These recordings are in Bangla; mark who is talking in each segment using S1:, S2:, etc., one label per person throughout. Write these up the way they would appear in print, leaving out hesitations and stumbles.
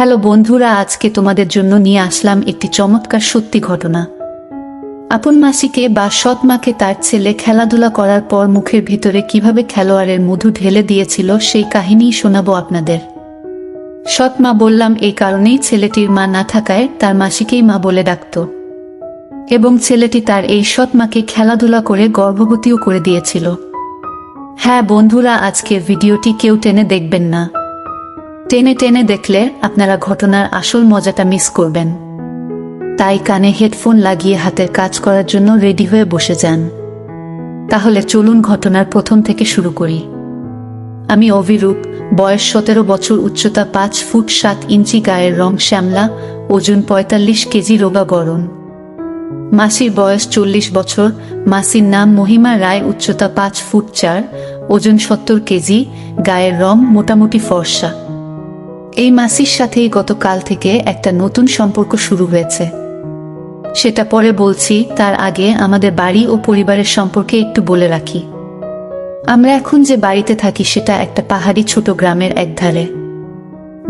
S1: হ্যালো বন্ধুরা, আজকে তোমাদের জন্য নিয়ে আসলাম একটি চমৎকার সত্যি ঘটনা। আপন মাসিকে বা সৎ মাকে তার ছেলে খেলাধুলা করার পর মুখের ভিতরে কিভাবে খেলোয়াড়ের মধু ঢেলে দিয়েছিল সেই কাহিনীই শোনাবো আপনাদের। সৎ মা বললাম এই কারণেই, ছেলেটির মা না থাকায় তার মাসিকেই মা বলে ডাকত এবং ছেলেটি তার এই সৎ মাকে খেলাধুলা করে গর্ভবতীও করে দিয়েছিল। হ্যাঁ বন্ধুরা, আজকের ভিডিওটি কেউ টেনে দেখবেন না। টেনে টেনে দেখলে আপনারা ঘটনার আসল মজাটা মিস করবেন। তাই কানে হেডফোন লাগিয়ে হাতের কাজ করার জন্য রেডি হয়ে বসে যান। তাহলে চলুন ঘটনার প্রথম থেকে শুরু করি। আমি অভিরূপ, বয়স 17 বছর, উচ্চতা 5 ফুট 7 ইঞ্চি, গায়ের রং শ্যামলা, ওজন 45 কেজি, রোগা গড়ন। মাসির বয়স 40 বছর, মাসির নাম মহিমা রায়, উচ্চতা 5 ফুট 4, ওজন 70 কেজি, গায়ের রং মোটামুটি ফর্সা। এই মাসির সাথেই গতকাল থেকে একটা নতুন সম্পর্ক শুরু হয়েছে, সেটা পরে বলছি। তার আগে আমাদের বাড়ি ও পরিবারের সম্পর্কে একটু বলে রাখি। আমরা এখন যে বাড়িতে থাকি সেটা একটা পাহাড়ি ছোট গ্রামের একধারে।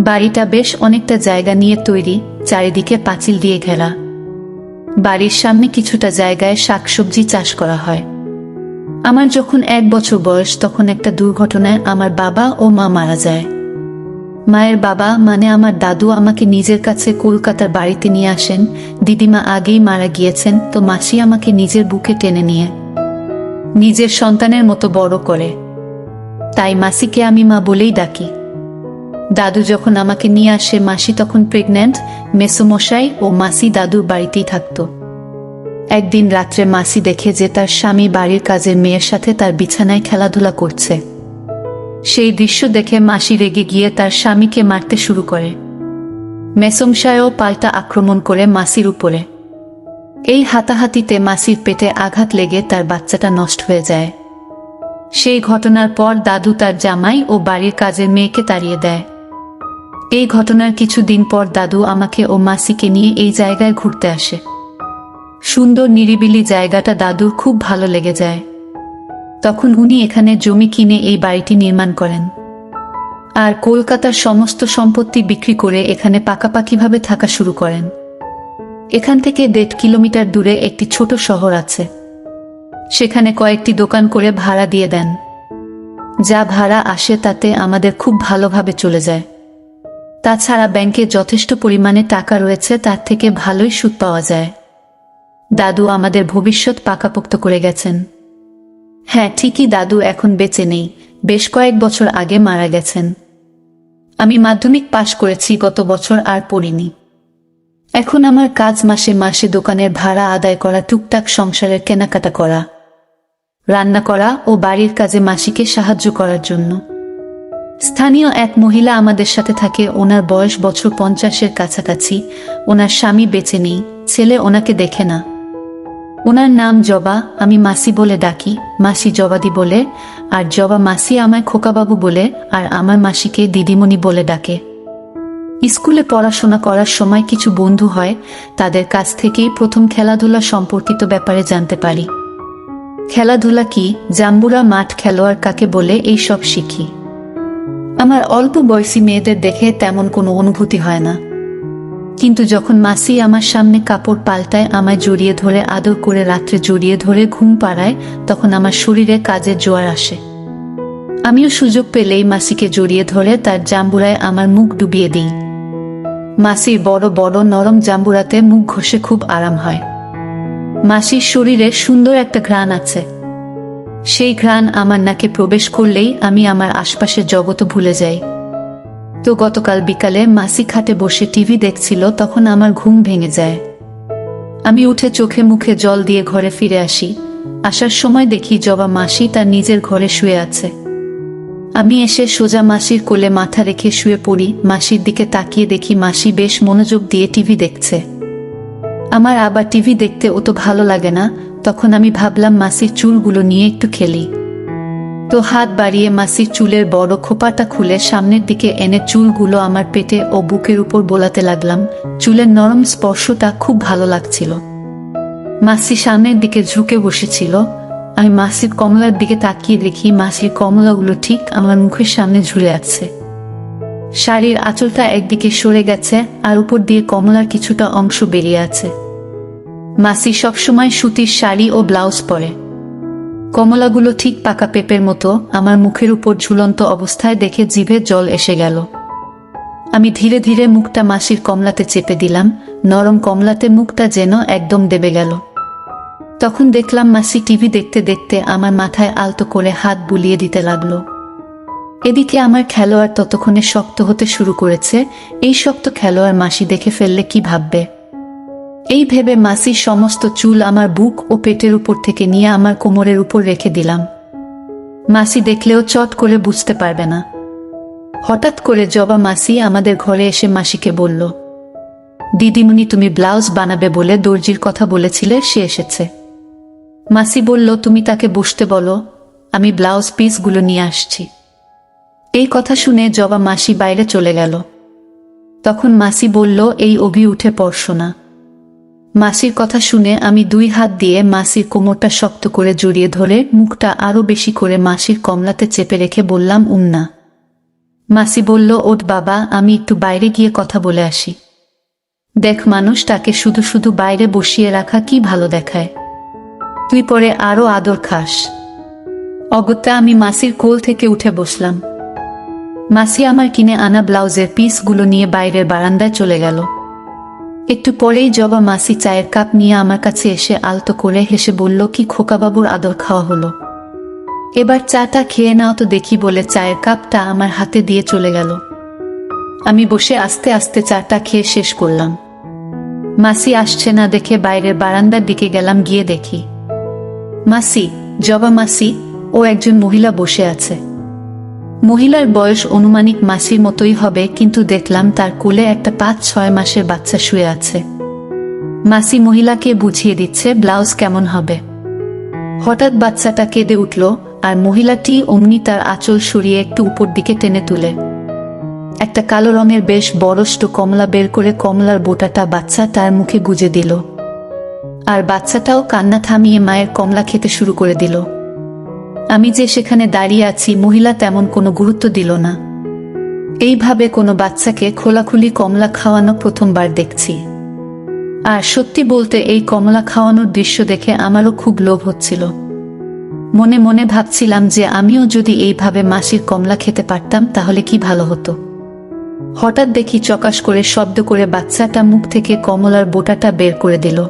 S1: বাড়িটা বেশ অনেকটা জায়গা নিয়ে তৈরি, চারিদিকে পাঁচিল দিয়ে ঘেরা। বাড়ির সামনে কিছুটা জায়গায় শাকসবজি চাষ করা হয়। আমার যখন 1 বছর বয়স তখন একটা দুর্ঘটনায় আমার বাবা ও মা মারা যায়। মায়ের বাবা মানে আমার দাদু আমাকে নিজের কাছে কলকাতার বাড়িতে নিয়ে আসেন। দিদিমা আগেই মারা গিয়েছেন, তো মাসি আমাকে নিজের বুকে টেনে নিয়ে নিজের সন্তানের মতো বড় করে। তাই মাসিকে আমি মা বলেই ডাকি। দাদু যখন আমাকে নিয়ে আসে, মাসি তখন প্রেগন্যান্ট। মেসোমশাই ও মাসি দাদুর বাড়িতেই থাকতো। একদিন রাত্রে মাসি দেখে যে তার স্বামী বাড়ির কাজের মেয়ের সাথে তার বিছানায় খেলাধুলা করছে। সেই দৃশ্য দেখে মাসি রেগে গিয়ে তার স্বামীকে মারতে শুরু করে। মেসোমশাইও পাল্টা আক্রমণ করে মাসির উপরে। এই হাতাহাতিতে মাসির পেটে আঘাত লেগে তার বাচ্চাটা নষ্ট হয়ে যায়। সেই ঘটনার পর দাদু তার জামাই ও বাড়ির কাজের মেয়েকে তাড়িয়ে দেয়। এই ঘটনার কিছুদিন পর দাদু আমাকে ও মাসিকে নিয়ে এই জায়গায় ঘুরতে আসে। সুন্দর নিরিবিলি জায়গাটা দাদুর খুব ভালো লেগে যায়। তখন উনি এখানে জমি কিনে এই বাড়িটি নির্মাণ করেন আর কলকাতার সমস্ত সম্পত্তি বিক্রি করে এখানে পাকাপাকিভাবে থাকা শুরু করেন। এখান থেকে 1.5 কিলোমিটার দূরে একটি ছোট শহর আছে, সেখানে কয়েকটি দোকান করে ভাড়া দিয়ে দেন। যা ভাড়া আসে তাতে আমাদের খুব ভালোভাবে চলে যায়। তাছাড়া ব্যাংকে যথেষ্ট পরিমাণে টাকা রয়েছে, তার থেকে ভালোই সুদ পাওয়া যায়। দাদু আমাদের ভবিষ্যৎ পাকাপোক্ত করে গেছেন। হ্যাঁ ঠিকই, দাদু এখন বেঁচে নেই, বেশ কয়েক বছর আগে মারা গেছেন। আমি মাধ্যমিক পাশ করেছি গত বছর, আর পড়িনি। এখন আমার কাজ মাসে মাসে দোকানের ভাড়া আদায় করা, টুকটাক সংসারের কেনাকাটা করা, রান্না করা ও বাড়ির কাজে মাসিকে সাহায্য করার জন্য। স্থানীয় এক মহিলা আমাদের সাথে থাকে। ওনার বয়স বছর 50-এর কাছাকাছি। ওনার স্বামী বেঁচে নেই, ছেলে ওনাকে দেখে না। ওনার নাম জবা, আমি মাসি বলে ডাকি। মাসি জবাদি বলে, আর জবা মাসি আমায় খোকাবাবু বলে, আর আমার মাসিকে দিদিমণি বলে ডাকে। স্কুলে পড়াশোনা করার সময় কিছু বন্ধু হয়, তাদের কাছ থেকেই প্রথম খেলাধুলা সম্পর্কিত ব্যাপারে জানতে পারি। খেলাধুলা কি, জাম্বুরা মাঠ, খেলোয়াড় কাকে বলে, এই সব শিখি। আমার অল্প বয়সী মেয়েদের দেখে তেমন কোনো অনুভূতি হয় না, কিন্তু যখন মাসি আমার সামনে কাপড় পাল্টায়, আমায় জড়িয়ে ধরে আদর করে রাত্রে জড়িয়ে ধরে ঘুম পাড়ায়, তখন আমার শরীরে কাজের জোয়ার আসে। আমিও সুযোগ পেলেই মাসিকে জড়িয়ে ধরে তার জাম্বুরায় আমার মুখ ডুবিয়ে দিই। মাসির বড় বড় নরম জাম্বুরাতে মুখ ঘষে খুব আরাম হয়। মাসির শরীরে সুন্দর একটা ঘ্রাণ আছে। সেই ঘ্রাণ আমার নাকে প্রবেশ করলেই আমি আমার আশপাশের জগৎ ভুলে যাই। তো গতকাল বিকালে মাসি খাটে বসে টিভি দেখছিল, তখন আমার ঘুম ভেঙে যায়। আমি উঠে চোখে মুখে জল দিয়ে ঘরে ফিরে আসি। আসার সময় দেখি জবা মাসি তার নিজের ঘরে শুয়ে আছে। আমি এসে সোজা মাসির কোলে মাথা রেখে শুয়ে পড়ি। মাসির দিকে তাকিয়ে দেখি মাসি বেশ মনোযোগ দিয়ে টিভি দেখছে। আমার আবার টিভি দেখতে অত ভালো লাগে না, তখন আমি ভাবলাম মাসির চুলগুলো নিয়ে একটু খেলি। তো হাত বাড়িয়ে মাসির চুলের বড় খোপাটা খুলে সামনের দিকে এনে চুলগুলো আমার পেটে ও বুকের উপর বোলাতে লাগলাম। চুলের নরম স্পর্শটা খুব ভালো লাগছিল। মাসি সামনের দিকে ঝুঁকে বসেছিল। আমি মাসির কমলার দিকে তাকিয়ে দেখি মাসির কমলাগুলো ঠিক আমার মুখের সামনে ঝুলে আছে। শাড়ির আঁচলটা একদিকে সরে গেছে আর উপর দিয়ে কমলার কিছুটা অংশ বেরিয়ে আছে। মাসি সবসময় সুতির শাড়ি ও ব্লাউজ পরে। কমলাগুলো ঠিক পাকা পেঁপের মতো আমার মুখের উপর ঝুলন্ত অবস্থায় দেখে জিভে জল এসে গেল। আমি ধীরে ধীরে মুখটা মাসির কমলাতে চেপে দিলাম, নরম কমলাতে মুখটা যেন একদম দেবে গেল। তখন দেখলাম মাসি টিভি দেখতে দেখতে আমার মাথায় আলতো করে হাত বুলিয়ে দিতে লাগলো। এদিকে আমার খেলোয়াড় ততক্ষণে শক্ত হতে শুরু করেছে। এই শক্ত খেলোয়াড় মাসি দেখে ফেললে কি ভাববে, এই ভেবে মাসির সমস্ত চুল আমার বুক ও পেটের উপর থেকে নিয়ে আমার কোমরের উপর রেখে দিলাম। মাসি দেখলেও চট করে বুঝতে পারবে না। হঠাৎ করে জবা মাসি আমাদের ঘরে এসে মাসিকে বলল, দিদিমণি তুমি ব্লাউজ বানাবে বলে দর্জির কথা বলেছিলে, সে এসেছে। মাসি বলল, তুমি তাকে বসতে বলো, আমি ব্লাউজ পিসগুলো নিয়ে আসছি। এই কথা শুনে জবা মাসি বাইরে চলে গেল। তখন মাসি বলল, এই অভি উঠে পড়শো না। মাসির কথা শুনে আমি 2 হাত দিয়ে মাসির কোমরটা শক্ত করে জড়িয়ে ধরে মুখটা আরো বেশি করে মাসির কমলাতে চেপে রেখে বললাম, না। মাসি বলল, ওঠ বাবা, আমি একটু বাইরে গিয়ে কথা বলে আসি। দেখ মানুষটাকে শুধু শুধু বাইরে বসিয়ে রাখা কি ভালো দেখায়, তুই পরে আরো আদর খাস। অগত্যা আমি মাসির কোল থেকে উঠে বসলাম। মাসি আমার কিনে আনা ব্লাউজের পিসগুলো নিয়ে বাইরের বারান্দায় চলে গেল। একটু পরেই জবা মাসি চায়ের কাপ নিয়ে আমার কাছে এসে আলতো করে হেসে বলল, কি খোকাবাবুর আদর খাওয়া হলো, এবার চাটা খেয়ে নাও তো দেখি বলে চায়ের কাপটা আমার হাতে দিয়ে চলে গেল। আমি বসে আস্তে আস্তে চাটা খেয়ে শেষ করলাম। মাসি আসছে না দেখে বাইরের বারান্দার দিকে গেলাম, গিয়ে দেখি মাসি, জবা মাসি ও একজন মহিলা বসে আছে। মহিলার বয়স অনুমানিক মাসির মতোই হবে, কিন্তু দেখলাম তার কোলে একটা 5-6 মাসের বাচ্চা শুয়ে আছে। মাসি মহিলাকে বুঝিয়ে দিচ্ছে ব্লাউজ কেমন হবে। হঠাৎ বাচ্চাটা কেঁদে উঠল আর মহিলাটি অমনি তার আঁচল সরিয়ে একটু উপর দিকে টেনে তুলে একটা কালো রঙের বেশ বড়ষ্ট কমলা বের করে কমলার বোটাটা বাচ্চা তার মুখে গুজে দিল, আর বাচ্চাটাও কান্না থামিয়ে মায়ের কমলা খেতে শুরু করে দিল। আমি যে সেখানে দাঁড়িয়ে আছি, মহিলা তেমন কোনো গুরুত্ব দিল না। এইভাবে কোনো বাচ্চাকে খোলাখুলি কমলা খাওয়ানো প্রথমবার দেখছি। আর সত্যি বলতে এই কমলা খাওয়ানোর দৃশ্য দেখে আমারও খুব লোভ হচ্ছিল। মনে মনে ভাবছিলাম যে আমিও যদি এইভাবে মাসির কমলা খেতে পারতাম তাহলে কি ভালো হতো। হঠাৎ দেখি চকাশ করে শব্দ করে বাচ্চাটা মুখ থেকে কমলার বোটাটা বের করে দিল।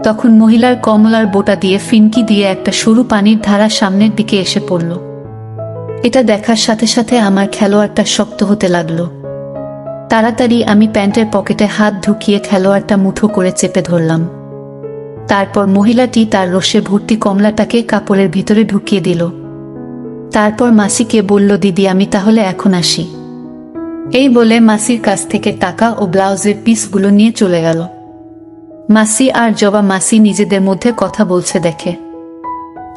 S1: তখন মহিলার কমলার বোটা দিয়ে ফিনকি দিয়ে একটা সরু পানির ধারা সামনের দিকে এসে পড়ল। এটা দেখার সাথে সাথে আমার খেলোয়াড়টা শক্ত হতে লাগলো। তাড়াতাড়ি আমি প্যান্টের পকেটে হাত ঢুকিয়ে খেলোয়াড়টা মুঠো করে চেপে ধরলাম। তারপর মহিলাটি তার রসে ভর্তি কমলাটাকে কাপড়ের ভিতরে ঢুকিয়ে দিল। তারপর মাসিকে বলল, দিদি আমি তাহলে এখন আসি। এই বলে মাসির কাছ থেকে টাকা ও ব্লাউজের পিসগুলো নিয়ে চলে গেল। মাসি আর জবা মাসি নিজেদের মধ্যে কথা বলছে দেখে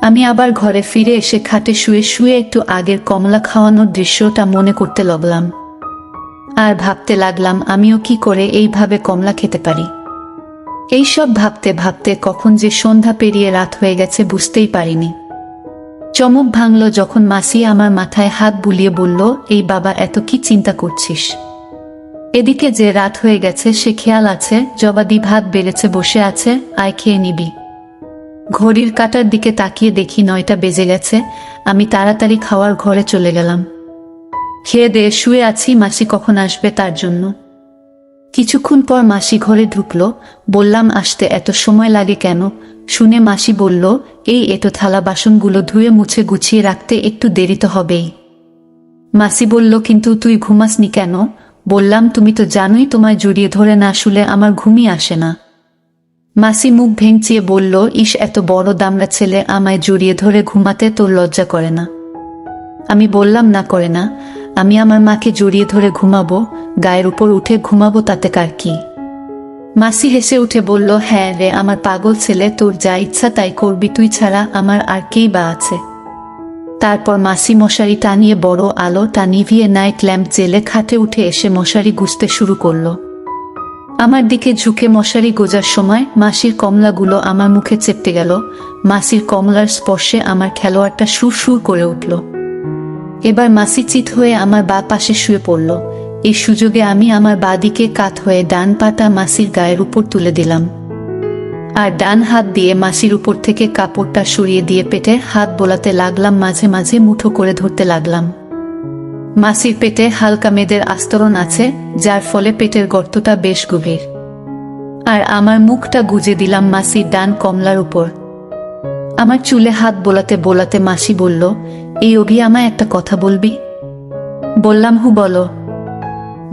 S1: আমি আবার ঘরে ফিরে এসে খাটে শুয়ে শুয়ে একটু আগের কমলা খাওয়ানোর দৃশ্যটা মনে করতে লাগলাম। আর ভাবতে লাগলাম আমিও কি করে এইভাবে কমলা খেতে পারি। এইসব ভাবতে ভাবতে কখন যে সন্ধ্যা পেরিয়ে রাত হয়ে গেছে বুঝতেই পারিনি। চমক ভাঙল যখন মাসি আমার মাথায় হাত বুলিয়ে বলল, এই বাবা এত কি চিন্তা করছিস, এদিকে যে রাত হয়ে গেছে সে খেয়াল আছে, জবাদি ভাত বেড়েছে বসে আছে, আয় খেয়ে নিবি। ঘড়ির কাঁটার দিকে তাকিয়ে দেখি 9টা বেজে গেছে। আমি তাড়াতাড়ি খাওয়ার ঘরে চলে গেলাম। খেয়ে দিয়ে শুয়ে আছি মাসি কখন আসবে তার জন্য। কিছুক্ষণ পর মাসি ঘরে ঢুকলো। বললাম, আসতে এত সময় লাগে কেন? শুনে মাসি বলল, এই এটো থালা বাসনগুলো ধুয়ে মুছে গুছিয়ে রাখতে একটু দেরি তো হবেই। মাসি বলল, কিন্তু তুই ঘুমাসনি কেন? বললাম, তুমি তো জানোই তোমায় জড়িয়ে ধরে না শুলে আমার ঘুমই আসে না। মাসি মুখ ভেঙচিয়ে বলল, ইস এত বড় দামড়া ছেলে আমায় জড়িয়ে ধরে ঘুমাতে তোর লজ্জা করে না? আমি বললাম, না করে না, আমি আমার মাকে জড়িয়ে ধরে ঘুমাবো, গায়ের উপর উঠে ঘুমাবো, তাতে কার কি? মাসি হেসে উঠে বলল, হ্যাঁ রে আমার পাগল ছেলে, তোর যা ইচ্ছা তাই করবি, তুই ছাড়া আমার আর কেই বা আছে। তারপর মাসি মশারি টানিয়ে বড় আলোটা নিভিয়ে নাইট ল্যাম্প জেলে খাটে উঠে এসে মশারি গুজতে শুরু করলো। আমার দিকে ঝুঁকে মশারি গোজার সময় মাসির কমলাগুলো আমার মুখে চেপটে গেল। মাসির কমলার স্পর্শে আমার খেলোয়াড়টা সুর সুর করে উঠল। এবার মাসি চিত হয়ে আমার বা পাশে শুয়ে পড়ল। এই সুযোগে আমি আমার বাদিকে কাত হয়ে ডান পাটা মাসির গায়ের উপর তুলে দিলাম, আর ডান হাত দিয়ে মাসির উপর থেকে কাপড়টা সরিয়ে দিয়ে পেটে হাত বোলাতে লাগলাম, মাঝে মাঝে মুঠো করে ধরতে লাগলাম। মাসির পেটে হালকা মেদের আস্তরণ আছে, যার ফলে পেটের গর্তটা বেশ গভীর। আর আমার মুখটা গুজে দিলাম মাসির ডান কমলার উপর। আমার চুলে হাত বোলাতে বোলাতে মাসি বলল, এই অভি আমায় একটা কথা বলবি? বললাম, হু বলো।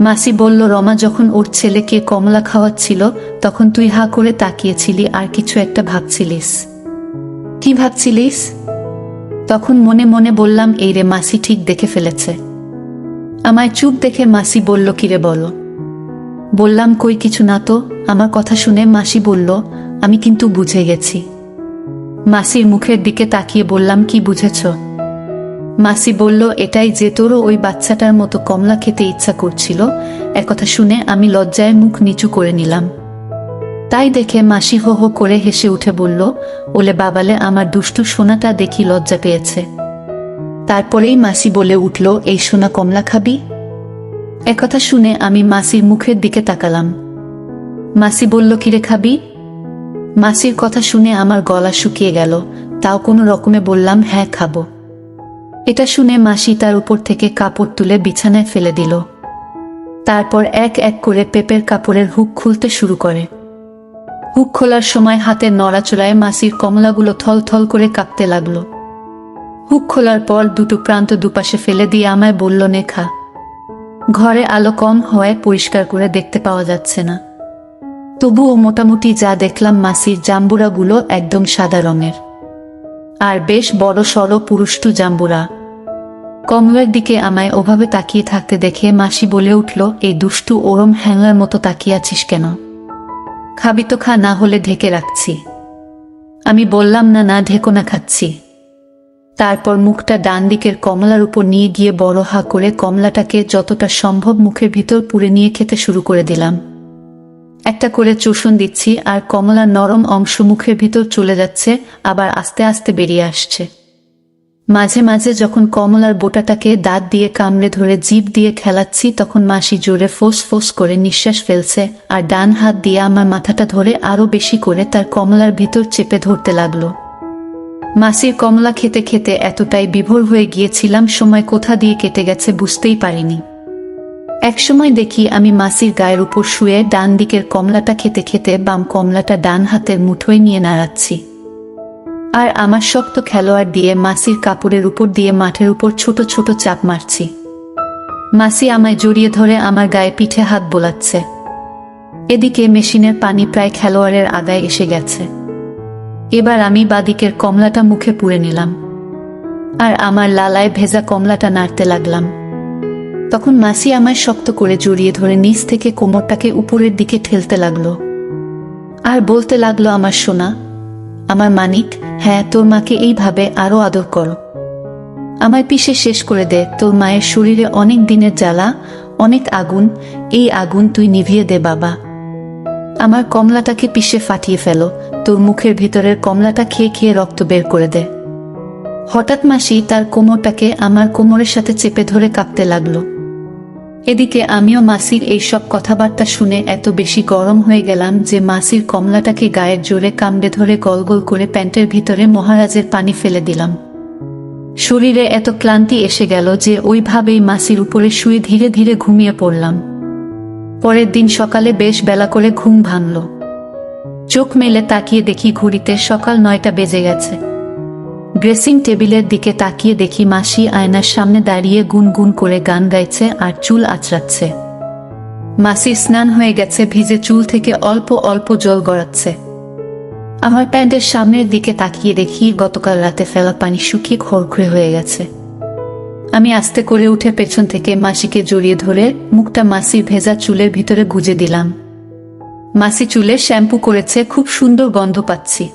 S1: মাসি বলল, রমা যখন ওর ছেলেকে কমলা খাওয়াচ্ছিল তখন তুই হা করে তাকিয়েছিলি আর কিছু একটা ভাবছিলিস। কি ভাবছিলিস? তখন মনে মনে বললাম, এই রে মাসি ঠিক দেখে ফেলেছে। আমায় চুপ দেখে মাসি বলল, কিরে বলো? বললাম, কই কিছু না তো। আমার কথা শুনে মাসি বলল, আমি কিন্তু বুঝে গেছি। মাসির মুখের দিকে তাকিয়ে বললাম, কি বুঝেছ? মাসি বলল, এটাই যে তোরও ওই বাচ্চাটার মতো কমলা খেতে ইচ্ছা করছিল। একথা শুনে আমি লজ্জায় মুখ নিচু করে নিলাম। তাই দেখে মাসি হো হো করে হেসে উঠে বলল, ওলে বাবালে, আমার দুষ্টু সোনাটা দেখি লজ্জা পেয়েছে। তারপরেই মাসি বলে উঠল, এই সোনা কমলা খাবি? একথা শুনে আমি মাসির মুখের দিকে তাকালাম। মাসি বলল, কিরে খাবি? মাসির কথা শুনে আমার গলা শুকিয়ে গেল, তাও কোনো রকমে বললাম, হ্যাঁ খাবো। এটা শুনে মাসি তার উপর থেকে কাপড় তুলে বিছানায় ফেলে দিল। তারপর এক এক করে পেপের কাপড়ের হুক খুলতে শুরু করে। হুক খোলার সময় হাতের নড়াচড়ায় মাসির কমলাগুলো থল থল করে কাঁপতে লাগলো। হুক খোলার পর দুটো প্রান্ত দুপাশে ফেলে দিয়ে আমায় বলল, নে খা। ঘরে আলো কম হওয়ায় পরিষ্কার করে দেখতে পাওয়া যাচ্ছে না, তবুও মোটামুটি যা দেখলাম মাসির জাম্বুরাগুলো একদম সাদা রঙের, আর বেশ বড় সড়ো পুরুষ্টু জাম্বুরা। কমলার দিকে আমায় ওভাবে তাকিয়ে থাকতে দেখে মাসি বলে উঠল, এই দুষ্টু ওরম হ্যাংলার মতো তাকিয়ে আছিস কেন? খাবি তো খা, না হলে ঢেকে রাখছি। আমি বললাম, না না, ঢেকো না, খাচ্ছি। তারপর মুখটা ডান দিকের কমলার উপর নিয়ে গিয়ে বড় হা করে কমলাটাকে যতটা সম্ভব মুখের ভিতর পুরে নিয়ে খেতে শুরু করে দিলাম। একটা করে চুষণ দিচ্ছি, আর কমলার নরম অংশ মুখের ভিতর চলে যাচ্ছে, আবার আস্তে আস্তে বেরিয়ে আসছে। মাঝে মাঝে যখন কমলার বোটাটাকে দাঁত দিয়ে কামড়ে ধরে জিভ দিয়ে খেলাচ্ছি, তখন মাসি জোরে ফোঁস ফোঁস করে নিঃশ্বাস ফেলছে, আর ডান হাত দিয়ে আমার মাথাটা ধরে আরো বেশি করে তার কমলার ভিতর চেপে ধরতে লাগলো। মাসির কমলা খেতে খেতে এতটাই বিভোর হয়ে গিয়েছিলাম, সময় কোথা দিয়ে কেটে গেছে বুঝতেই পারিনি। একসময় দেখি আমি মাসির গায়ের উপর শুয়ে ডান দিকের কমলাটা খেতে খেতে বাম কমলাটা ডান হাতের মুঠোয় নিয়ে নাড়াচ্ছি, আর আমার শক্ত খেলোয়াড় দিয়ে মাসির কাপড়ের উপর দিয়ে মাঠের উপর ছোট ছোট চাপ মারছি। মাসি আমায় জড়িয়ে ধরে আমার গায়ে পিঠে হাত বোলাচ্ছে। এদিকে মেশিনের পানি প্রায় খেলোয়াড়ের আগায় এসে গেছে। এবার আমি বাদিকের কমলাটা মুখে পুরে নিলাম, আর আমার লালায় ভেজা কমলাটা নাড়তে লাগলাম। তখন মাসি আমায় শক্ত করে জড়িয়ে ধরে নিচ থেকে কোমরটাকে উপরের দিকে ঠেলতে লাগলো, আর বলতে লাগলো, আমার সোনা, আমার মানিক, হ্যাঁ তোর মাকে এইভাবে আরো আদর করো। আমায় পিষে শেষ করে দে, তোর মায়ের শরীরে অনেক দিনের জ্বালা, অনেক আগুন, এই আগুন তুই নিভিয়ে দে বাবা। আমার কমলাটাকে পিষে ফাটিয়ে ফেলো, তোর মুখের ভিতরের কমলাটা খেয়ে খেয়ে রক্ত বের করে দে। হঠাৎ মাসি তার কোমরটাকে আমার কোমরের সাথে চেপে ধরে কাঁপতে লাগলো। এদিকে আমিও মাসির এই সব কথাবার্তা শুনে এত বেশি গরম হয়ে গেলাম যে মাসির কমলাটাকে গায়ের জোরে কামড়ে ধরে গল গল করে প্যান্টের ভিতরে মহারাজের পানি ফেলে দিলাম। শরীরে এত ক্লান্তি এসে গেল যে ওইভাবেই মাসির উপরে শুয়ে ধীরে ধীরে ঘুমিয়ে পড়লাম। পরের দিন সকালে বেশ বেলা করে ঘুম ভাঙল। চোখ মেলে তাকিয়ে দেখি ঘড়িতে সকাল 9টা বেজে গেছে। ড্রেসিং টেবিলের দিকে তাকিয়ে দেখি মাসি আয়নার সামনে দাঁড়িয়ে গুনগুন করে গান গাইছে আর চুল আঁচড়াচ্ছে। মাসির স্নান হয়ে গেছে, ভিজে চুল থেকে অল্প অল্প জল গড়াচ্ছে। আমার প্যান্টের সামনের দিকে তাকিয়ে দেখি গতকাল রাতে ফেলা পানি শুকিয়ে খড়খড়ে হয়ে গেছে। আমি আস্তে করে উঠে পেছন থেকে মাসিকে জড়িয়ে ধরে মুখটা মাসির ভেজা চুলের ভিতরে গুজে দিলাম। মাসি চুলে শ্যাম্পু করেছে, খুব সুন্দর গন্ধ পাচ্ছি।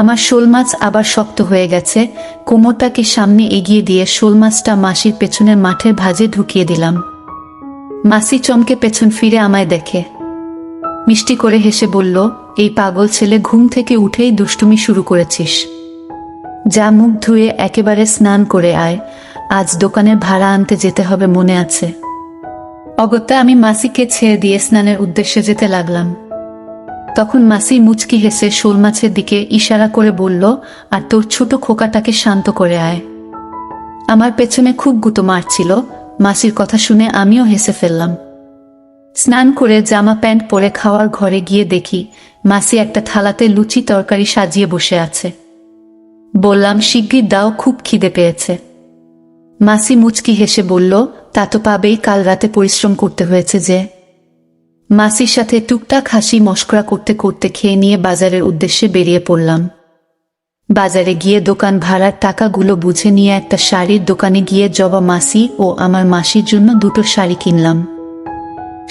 S1: আমার শোল মাছ আবার শক্ত হয়ে গেছে। কোমরটাকে সামনে এগিয়ে দিয়ে শোল মাছটা মাসির পেছনের মাঠের ভাঁজে ঢুকিয়ে দিলাম। মাসি চমকে পেছন ফিরে আমায় দেখে মিষ্টি করে হেসে বলল, এই পাগল ছেলে, ঘুম থেকে উঠেই দুষ্টুমি শুরু করেছিস। যা মুখ ধুয়ে একেবারে স্নান করে আয়, আজ দোকানের ভাড়া আনতে যেতে হবে, মনে আছে? অগত্যা আমি মাসিকে ছেড়ে দিয়ে স্নানের উদ্দেশ্যে যেতে লাগলাম। তখন মাসি মুচকি হেসে শোল মাছের দিকে ইশারা করে বলল, আর তোর ছোট খোকাটাকে শান্ত করে আয়। আমার পেছনে খুব গুঁতো মারছিল। মাসির কথা শুনে আমিও হেসে ফেললাম। স্নান করে জামা প্যান্ট পরে খাওয়ার ঘরে গিয়ে দেখি মাসি একটা থালাতে লুচি তরকারি সাজিয়ে বসে আছে। বললাম, শিগগির দাও, খুব খিদে পেয়েছে। মাসি মুচকি হেসে বলল, তা তো পাবেই, কাল রাতে পরিশ্রম করতে হয়েছে যে। মাসির সাথে টুকটাক হাসি মশকরা করতে করতে খেয়ে নিয়ে বাজারের উদ্দেশ্যে বেরিয়ে পড়লাম। বাজারে গিয়ে দোকান ভাড়ার টাকাগুলো বুঝে নিয়ে একটা শাড়ির দোকানে গিয়ে জবা মাসি ও আমার মাসির জন্য দুটো শাড়ি কিনলাম।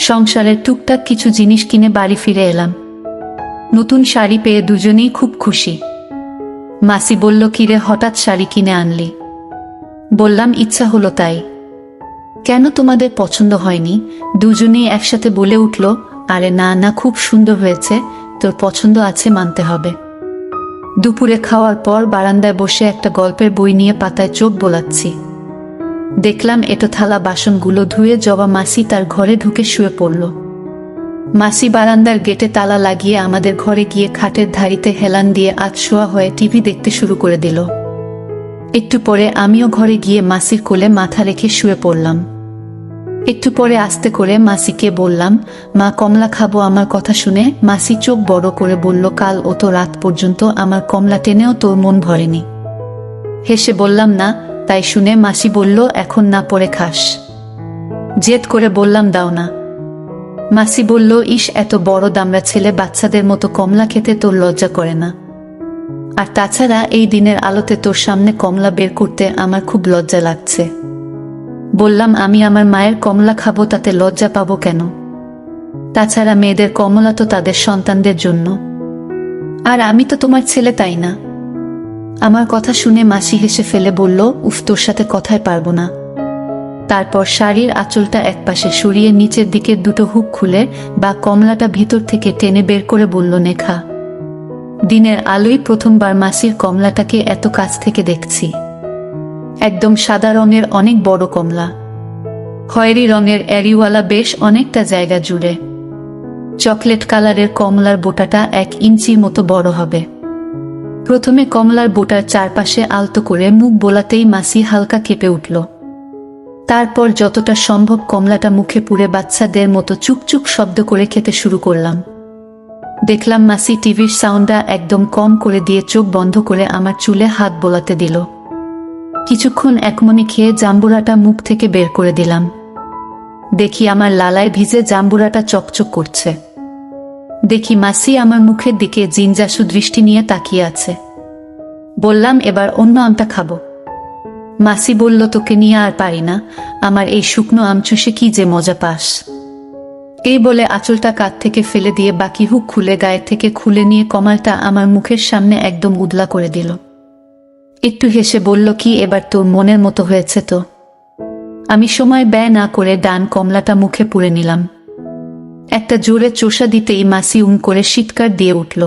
S1: সংসারের টুকটাক কিছু জিনিস কিনে বাড়ি ফিরে এলাম। নতুন শাড়ি পেয়ে দুজনেই খুব খুশি। মাসি বলল, কিরে হঠাৎ শাড়ি কিনে আনলি? বললাম, ইচ্ছা হলো তাই। কেন, তোমাদের পছন্দ হয়নি? দুজনেই একসাথে বলে উঠল, আরে না না, খুব সুন্দর হয়েছে, তোর পছন্দ আছে মানতে হবে। দুপুরে খাওয়ার পর বারান্দায় বসে একটা গল্পের বই নিয়ে পাতায় চোখ বোলাচ্ছি। দেখলাম এটো থালা বাসনগুলো ধুয়ে জবা মাসি তার ঘরে ঢুকে শুয়ে পড়ল। মাসি বারান্দার গেটে তালা লাগিয়ে আমাদের ঘরে গিয়ে খাটের ধারিতে হেলান দিয়ে আধশোয়া হয়ে টিভি দেখতে শুরু করে দিল। একটু পরে আমিও ঘরে গিয়ে মাসির কোলে মাথা রেখে শুয়ে পড়লাম। একটু পরে আস্তে করে মাসিকে বললাম, মা কমলা খাবো। আমার কথা শুনে মাসি চোখ বড় করে বলল, কাল ও তো রাত পর্যন্ত আমার কমলা টেনেও তোর মন ভরেনি। হেসে বললাম, না। তাই শুনে মাসি বলল, এখন না, পরে খাস। জেদ করে বললাম, দাও না। মাসি বলল, ইস, এত বড় দামড়া ছেলে, বাচ্চাদের মতো কমলা খেতে তোর লজ্জা করে না? আর তাছাড়া এই দিনের আলোতে তোর সামনে কমলা বের করতে আমার খুব লজ্জা লাগছে। বললাম, আমি আমার মায়ের কমলা খাবো, তাতে লজ্জা পাবো কেন? তাছাড়া মেয়েদের কমলা তো তাদের সন্তানদের জন্য, আর আমি তো তোমার ছেলে, তাই না? আমার কথা শুনে মাসি হেসে ফেলে বলল, উফ, তোর সাথে কথাই পারবো না। তারপর শাড়ির আঁচলটা একপাশে সরিয়ে নিচের দিকের দুটো হুক খুলে বা কমলাটা ভিতর থেকে টেনে বের করে বলল, নেখা। দিনের আলোয় প্রথমবার মাসির কমলাটাকে এত কাছ থেকে দেখছি। একদম সাদা রঙের অনেক বড় কমলা, খয়েরি রঙের এরিওয়ালা, বেশ অনেকটা জায়গা জুড়ে। চকলেট কালারের কমলার বোটাটা 1 ইঞ্চির মতো বড় হবে। প্রথমে কমলার বোটার চারপাশে আলতো করে মুখ বোলাতেই মাসি হালকা কেঁপে উঠল। তারপর যতটা সম্ভব কমলাটা মুখে পুরে বাচ্চাদের মতো চুকচুক শব্দ করে খেতে শুরু করলাম। দেখলাম মাসি টিভির সাউন্ডটা একদম কম করে দিয়ে চোখ বন্ধ করে আমার চুলে হাত বোলাতে দিল। কিছুক্ষণ একমনে খেয়ে জাম্বুরাটা মুখ থেকে বের করে দিলাম। দেখি আমার লালায় ভিজে জাম্বুরাটা চকচক করছে। দেখি মাসি আমার মুখের দিকে জিনজাসু দৃষ্টি নিয়ে তাকিয়ে আছে। বললাম, এবার অন্য আমটা খাবো। মাসি বলল, তোকে নিয়ে আর পারি না, আমার এই শুকনো আম চুষে কি যে মজা পাস। এই বলে আঁচলটা কাঁধ থেকে ফেলে দিয়ে বাকি হুক খুলে গায়ে থেকে খুলে নিয়ে কমালটা আমার মুখের সামনে একদম উদলা করে দিল। একটু হেসে বলল, কি এবার তোর মনের মতো হয়েছে তো? আমি সময় ব্যয় না করে ডান কমলাটা মুখে পুরে নিলাম। একটা জোরে চোষা দিতেই মাসি করে চিৎকার দিয়ে উঠল।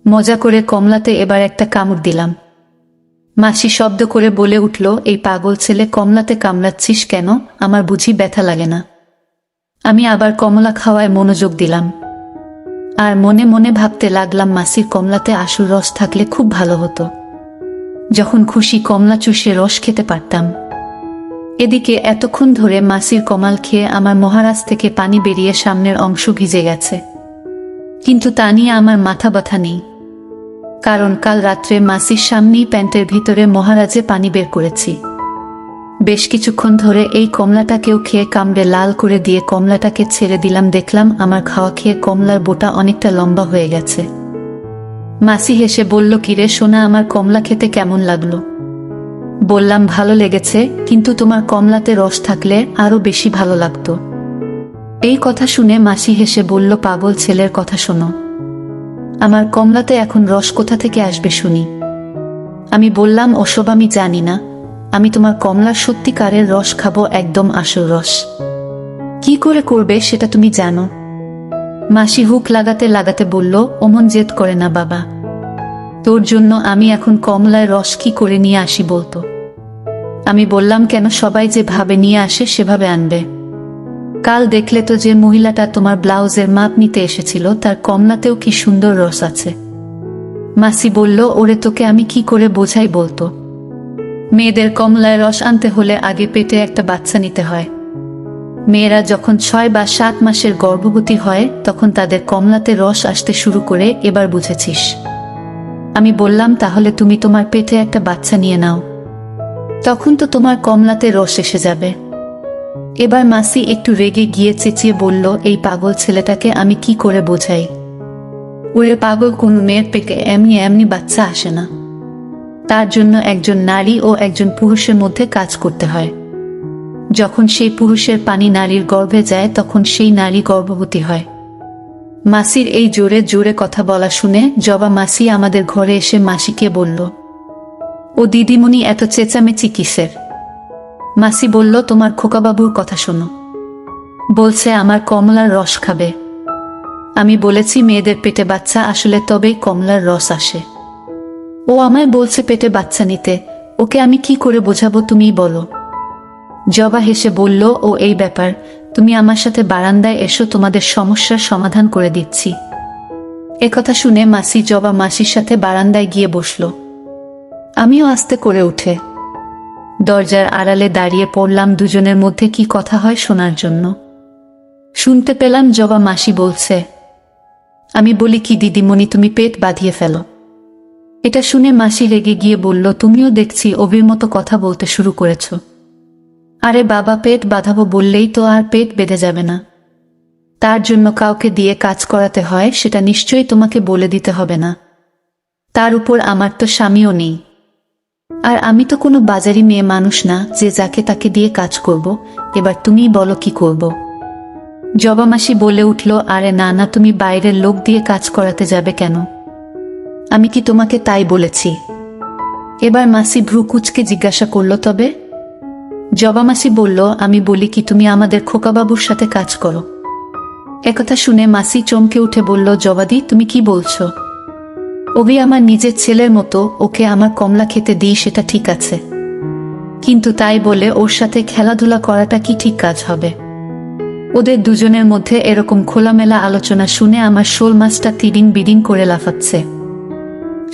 S1: মজা করে কমলাতে এবার একটা কামড় দিলাম। মাসি শব্দ করে বলে উঠল, এই পাগল ছেলে, কমলাতে কামড়াচ্ছিস কেন? আমার বুঝি ব্যথা লাগে না? আমি আবার কমলা খাওয়ায় মনোযোগ দিলাম, আর মনে মনে ভাবতে লাগলাম, মাসির কমলাতে আসল রস থাকলে খুব ভালো হতো। যখন খুশি কমলা চুষে রস খেতে পারতাম। এদিকে এতক্ষণ ধরে মাসির কমাল খেয়ে আমার মহারাজ থেকে পানি বেরিয়ে সামনের অংশ ভিজে গেছে, কিন্তু তা নিয়ে আমার মাথা ব্যথা নেই, কারণ কাল রাত্রে মাসির সামনেই প্যান্টের ভিতরে মহারাজে পানি বের করেছি। বেশ কিছুক্ষণ ধরে এই কমলাটাকেও খেয়ে কামড়ে লাল করে দিয়ে কমলাটাকে ছেড়ে দিলাম। দেখলাম আমার খাওয়া খেয়ে কমলার বোটা অনেকটা লম্বা হয়ে গেছে। মাসি হেসে বলল, কিরে সোনা, আমার কমলা খেতে কেমন লাগলো? বললাম, ভালো লেগেছে, কিন্তু তোমার কমলাতে রস থাকলে আরো বেশি ভালো লাগতো। এই কথা শুনে মাসি হেসে বলল, পাগল ছেলের কথা শোনো, আমার কমলাতে এখন রস কোথা থেকে আসবে শুনি? আমি বললাম, ওসব আমি জানি না, আমি তোমার কমলার সত্যিকারের রস খাবো, একদম আসল রস। কি করে করবে সেটা তুমি জানো? মাসি হুক লাগাতে লাগাতে বলল, অমন জেদ করে না বাবা, তোর জন্য আমি এখন কমলার রস কি করে নিয়ে আসি বলতো? আমি বললাম, কেন? সবাই যেভাবে নিয়ে আসে সেভাবে আনবে। কাল দেখলে তো যে মহিলাটা তোমার ব্লাউজের মাপ নিতে এসেছিল, তার কমলাতেও কি সুন্দর রস আছে। মাসি বলল, ওরে তোকে আমি কি করে বোঝাই বলতো? মেয়েদের কমলায় রস আনতে হলে আগে পেটে একটা বাচ্চা নিতে হয়। মেয়েরা যখন 6 বা 7 মাসের গর্ভবতী হয় তখন তাদের কমলাতে রস আসতে শুরু করে। এবার বুঝেছিস? আমি বললাম, তাহলে তুমি তোমার পেটে একটা বাচ্চা নিয়ে নাও, তখন তো তোমার কমলাতে রস এসে যাবে। এবার মাসি একটু রেগে গিয়ে চেঁচিয়ে বলল, এই পাগল ছেলেটাকে আমি কি করে বোঝাই? ওরে পাগল, কোনো মেয়ের পেটে এমনি এমনি বাচ্চা আসে না। তার জন্য একজন নারী ও একজন পুরুষের মধ্যে কাজ করতে হয়। যখন সেই পুরুষের পানি নারীর গর্ভে যায় তখন সেই নারী গর্ভবতী হয়। মাসির এই জোরে জোরে কথা বলা শুনে জবা মাসি আমাদের ঘরে এসে মাসিকে বলল, ও দিদিমণি, এত চেঁচামেচি কিসের? মাসি বলল, তোমার খোকাবাবুর কথা শোনো, বলছে আমার কমলার রস খাবে। আমি বলেছি মেয়েদের পেটে বাচ্চা আসলে তবেই কমলার রস আসে। ও আমায় বলছে পেটে বাচ্চা নিতে, ওকে আমি কি করে বোঝাবো তুমিই বলো। জবা হেসে বলল, ও এই ব্যাপার, তুমি আমার সাথে বারান্দায় এসো, তোমাদের সমস্যার সমাধান করে দিচ্ছি। একথা শুনে মাসি জবা মাসির সাথে বারান্দায় গিয়ে বসল। আমিও আস্তে করে উঠে দরজার আড়ালে দাঁড়িয়ে পড়লাম দুজনের মধ্যে কি কথা হয় শোনার জন্য। শুনতে পেলাম জবা মাসি বলছে, আমি বলি কি দিদিমণি, তুমি পেট বাঁধিয়ে ফেলো। এটা শুনে মাসি রেগে গিয়ে বলল, তুমিও দেখছি অভির মতো কথা বলতে শুরু করেছ। আরে বাবা, পেট বাঁধাবো বললেই তো আর পেট বেঁধে যাবে না। তার জন্য কাউকে দিয়ে কাজ করাতে হয়, সেটা নিশ্চয়ই তোমাকে বলে দিতে হবে না। তার উপর আমার তো স্বামীও নেই, আর আমি তো কোনো বাজারি মেয়ে মানুষ না যে যাকে তাকে দিয়ে কাজ করব। এবার তুমিই বলো কি করব। জবা মাসি বলে উঠল, আরে না না, তুমি বাইরের লোক দিয়ে কাজ করাতে যাবে কেন? আমি কি তোমাকে তাই বলেছি? এবার মাসি ভ্রু কুঁচকে জিজ্ঞাসা করল, তবে? জবা মাসি বলল, আমি বলি কি, তুমি আমাদের খোকাবাবুর সাথে কাজ করো। একথা শুনে মাসি চমকে উঠে বলল, জবাদি, তুমি কি বলছো? অভি আমার নিজের ছেলের মতো, ওকে আমার কমলা খেতে দিই সেটা ঠিক আছে, কিন্তু তাই বলে ওর সাথে খেলাধুলা করাটা কি ঠিক কাজ হবে? ওদের দুজনের মধ্যে এরকম খোলামেলা আলোচনা শুনে আমার শোল মাছটা তিডিং বিডিং করে লাফাচ্ছে।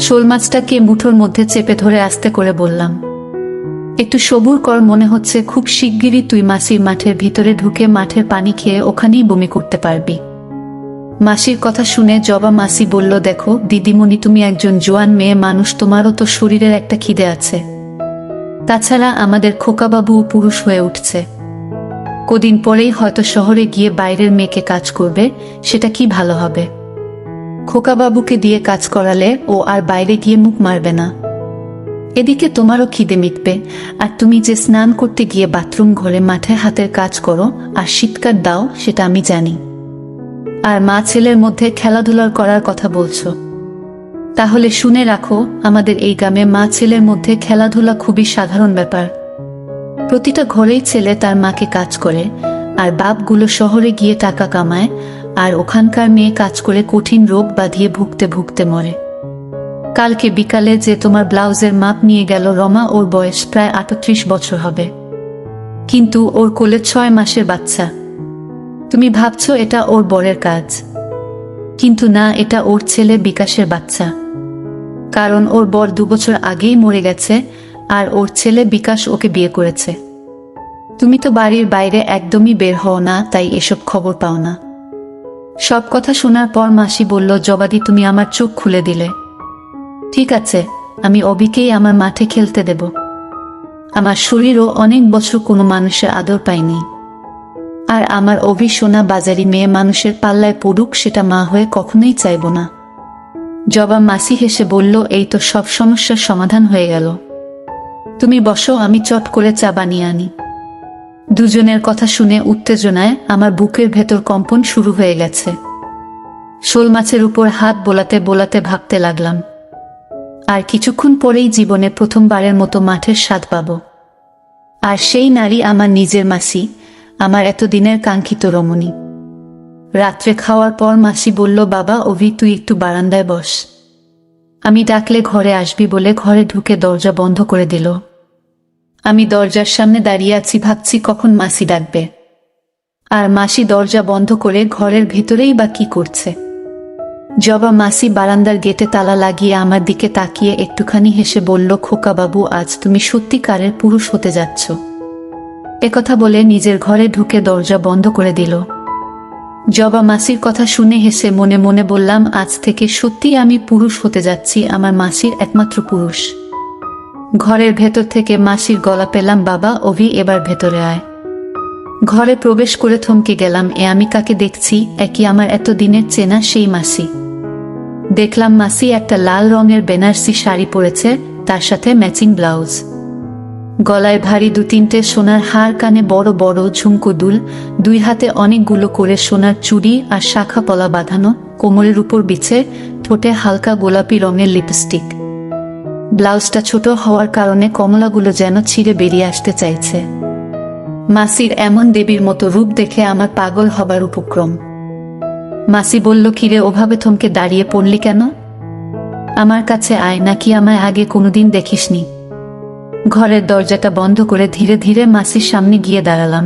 S1: শোল মাছটাকে মুঠোর মধ্যে চেপে ধরে আস্তে করে বললাম, একটু সবুর কর, মনে হচ্ছে খুব শিগগিরই তুই মাসির মাঠের ভিতরে ঢুকে মাঠের পানি খেয়ে ওখানেই বমি করতে পারবি। মাসির কথা শুনে জবা মাসি বলল, দেখো দিদিমণি, তুমি একজন জোয়ান মেয়ে মানুষ, তোমারও তো শরীরের একটা খিদে আছে। তাছাড়া আমাদের খোকাবাবু পুরুষ হয়ে উঠছে, কদিন পরেই হয়তো শহরে গিয়ে বাইরের মেয়েকে কাজ করবে, সেটা কি ভালো হবে? খোকাবাবুকে দিয়ে কাজ করালে ও আর বাইরে গিয়ে মুখ মারবে না। এদিকে তোমারও খিদে মিটবে, আর তুমি যে স্নান করতে গিয়ে বাথরুম ঘরে মাঠে হাতের কাজ করো আর শীতকার দাও সেটা আমি জানি। আর মা ছেলের মধ্যে খেলাধুলার করার কথা বলছো, তাহলে শুনে রাখো, আমাদের এই গ্রামে মা ছেলের মধ্যে খেলাধুলা খুবই সাধারণ ব্যাপার। প্রতিটা ঘরেই ছেলে তার মাকে কাজ করে, আর বাপগুলো শহরে গিয়ে টাকা কামায়, আর ওখানকার মেয়ে কাজ করে কঠিন রোগ বাঁধিয়ে ভুগতে ভুগতে মরে। কালকে বিকালে যে তোমার ব্লাউজের মাপ নিয়ে গেল রমা, ওর বয়স প্রায় 38 বছর হবে, কিন্তু ওর কোলে 6 মাসের বাচ্চা। তুমি ভাবছো এটা ওর বরের কাজ, কিন্তু না, এটা ওর ছেলে বিকাশের বাচ্চা। কারণ ওর বর 2 বছর আগেই মরে গেছে, আর ওর ছেলে বিকাশ ওকে বিয়ে করেছে। তুমি তো বাড়ির বাইরে একদমই বের হও না, তাই এসব খবর পাও না। সব কথা শোনার পর মাসি বলল, জবাদি, তুমি আমার চোখ খুলে দিলে। ঠিক আছে, আমি অবিকেই আমার মাঠে খেলতে দেব। আমার শরীরও অনেক বছর কোনো মানুষের আদর পায়নি, আর আমার অভি সোনা বাজারি মেয়ে মানুষের পাল্লায় পড়ুক, সেটা মা হয়ে কখনোই চাইব না। জবা মাসি হেসে বলল, এই তো সব সমস্যার সমাধান হয়ে গেল। তুমি বসো, আমি চট করে চা বানিয়ে আনি। দুজনের কথা শুনে উত্তেজনায় আমার বুকের ভেতর কম্পন শুরু হয়ে গেছে। শোল মাছের উপর হাত বোলাতে বোলাতে ভাবতে লাগলাম, আর কিছুক্ষণ পরেই জীবনে প্রথমবারের মতো মাঠের স্বাদ পাব। আর সেই নারী আমার নিজের মাসি, আমার এতদিনের কাঙ্ক্ষিত রমণী। রাত্রে খাওয়ার পর মাসি বলল, বাবা অভি, তুই একটু বারান্দায় বস। আমি ডাকলে ঘরে আসবি বলে ঘরে ঢুকে দরজা বন্ধ করে দিল। আমি দরজার সামনে দাঁড়িয়ে আছি, ভাবছি কখন মাসি ডাকবে। আর মাসি দরজা বন্ধ করে ঘরের ভিতরেই বা কি করছে। জবা মাসি বারান্দার গেটে তালা লাগিয়ে আমার দিকে তাকিয়ে একটুখানি হেসে বলল, খোকা বাবু, আজ তুমি সত্যিকারের পুরুষ হতে যাচ্ছ। একথা বলে নিজের ঘরে ঢুকে দরজা বন্ধ করে দিল। জবা মাসির কথা শুনে হেসে মনে মনে বললাম, আজ থেকে সত্যি আমি পুরুষ হতে যাচ্ছি, আমার মাসির একমাত্র পুরুষ। ঘরের ভেতর থেকে মাসির গলা পেলাম, বাবা অভি, এবার ভেতরে আয়। ঘরে প্রবেশ করে থমকে গেলাম, আমি কাকে দেখছি? একই আমার এতদিনের চেনা সেই মাসি। দেখলাম মাসি একটা লাল রঙের বেনারসি শাড়ি পরেছে, তার সাথে ম্যাচিং ব্লাউজ। গলায় ভারী 2-3টে সোনার হার, কানে বড় বড় ঝুমকো দুল, 2 হাতে অনেকগুলো করে সোনার চুড়ি আর শাখা পলা বাঁধানো, কোমরের উপর বিছে, ঠোঁটে হালকা গোলাপি রঙের লিপস্টিক। ব্লাউজটা ছোট হওয়ার কারণে কমলাগুলো যেন ছিঁড়ে বেরিয়ে আসতে চাইছে। মাসির এমন দেবীর মতো রূপ দেখে আমার পাগল হবার উপক্রম। মাসি বলল, কিরে, ওভাবে থমকে দাঁড়িয়ে পড়লি কেন? আমার কাছে আয়, নাকি আমায় আগে কোনোদিন দেখিসনি? ঘরের দরজাটা বন্ধ করে ধীরে ধীরে মাসির সামনে গিয়ে দাঁড়ালাম।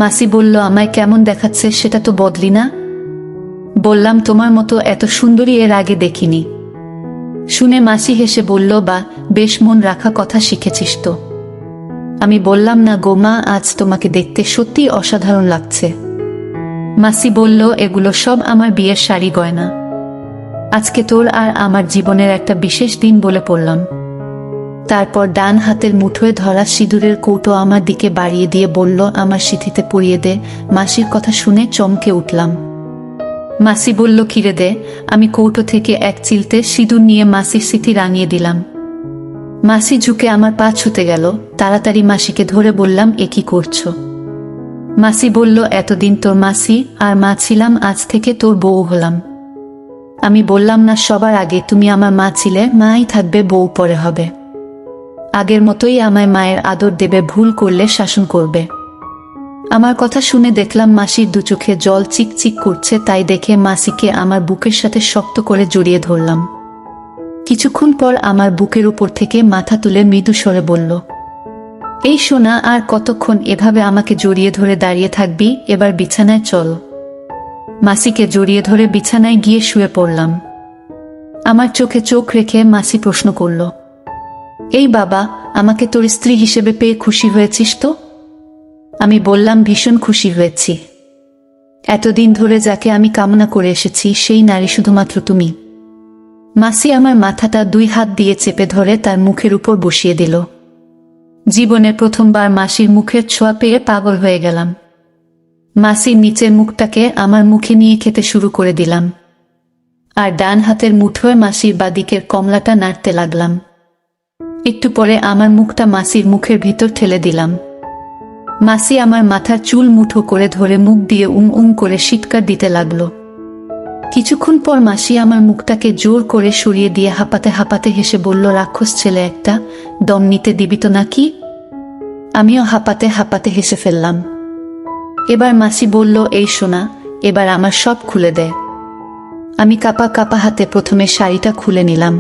S1: মাসি বলল, আমায় কেমন দেখাচ্ছে সেটা তো বদলি না। বললাম, তোমার মতো এত সুন্দরী এর আগে দেখিনি। শুনে মাসি হেসে বলল, বা বেশ মন রাখা কথা শিখেছিস তো। আমি বললাম, না গো মা, আজ তোমাকে দেখতে সত্যি অসাধারণ লাগছে। মাসি বলল, এগুলো সব আমার বিয়ের শাড়ি গয়না। আজকে তোর আর আমার জীবনের একটা বিশেষ দিন বলে পড়লাম। তারপর ডান হাতের মুঠোয় ধরা সিঁদুরের কৌটো আমার দিকে বাড়িয়ে দিয়ে বলল, আমার সিঁথিতে পরিয়ে দে। মাসির কথা শুনে চমকে উঠলাম। মাসি বলল, কিরে দে। আমি কৌটো থেকে এক চিলতে সিঁদুর নিয়ে মাসির সিঁথি রাঙিয়ে দিলাম। মাসি ঝুঁকে আমার পা ছুতে গেল। তাড়াতাড়ি মাসিকে ধরে বললাম, এ কি করছো? মাসি বলল, এতদিন তোর মাসি আর মা ছিলাম, আজ থেকে তোর বউ হলাম। আমি বললাম, না, সবার আগে তুমি আমার মা ছিলে, মাই থাকবে, বউ পরে হবে। আগের মতোই আমায় মায়ের আদর দেবে, ভুল করলে শাসন করবে। আমার কথা শুনে দেখলাম মাসির 2 চোখে জল চিকচিক করছে, তাই দেখে মাসিকে আমার বুকের সাথে শক্ত করে জড়িয়ে ধরলাম। কিছুক্ষণ পর আমার বুকের উপর থেকে মাথা তুলে মৃদু স্বরে বলল, এই সোনা, আর কতক্ষণ এভাবে আমাকে জড়িয়ে ধরে দাঁড়িয়ে থাকবি? এবার বিছানায় চল। মাসিকে জড়িয়ে ধরে বিছানায় গিয়ে শুয়ে পড়লাম। আমার চোখে চোখ রেখে মাসি প্রশ্ন করল, এই বাবা, আমাকে তোর স্ত্রী হিসেবে পেয়ে খুশি হয়েছিস তো? আমি বললাম, ভীষণ খুশি হয়েছি। এতদিন ধরে যাকে আমি কামনা করে এসেছি সেই নারী শুধুমাত্র তুমি। মাসি আমার মাথাটা 2 হাত দিয়ে চেপে ধরে তার মুখের উপর বসিয়ে দিল। জীবনের প্রথমবার মাসির মুখের ছোঁয়া পেয়ে পাগল হয়ে গেলাম। মাসির নিচের মুখটাকে আমার মুখে নিয়ে খেতে শুরু করে দিলাম, আর ডান হাতের মুঠোয় মাসির বাদিকের কমলাটা নাড়তে লাগলাম। একটু পরে আমার মুখটা মাসির মুখের ভিতর ঠেলে দিলাম। মাসি আমার মাথার চুল মুঠো করে ধরে মুখ দিয়ে করে শিটকার দিতে লাগলো। কিছুক্ষণ পর মাসি আমার মুখটাকে জোর করে সরিয়ে দিয়ে হাঁপাতে হাঁপাতে হেসে বলল, রাক্ষস ছেলে একটা, দম নিতে দিবি তো নাকি? আমিও হাঁপাতে হাঁপাতে হেসে ফেললাম। এবার মাসি বলল, এই সোনা, এবার আমার সব খুলে দে। আমি কাপা কাপা হাতে প্রথমে শাড়িটা খুলে নিলাম,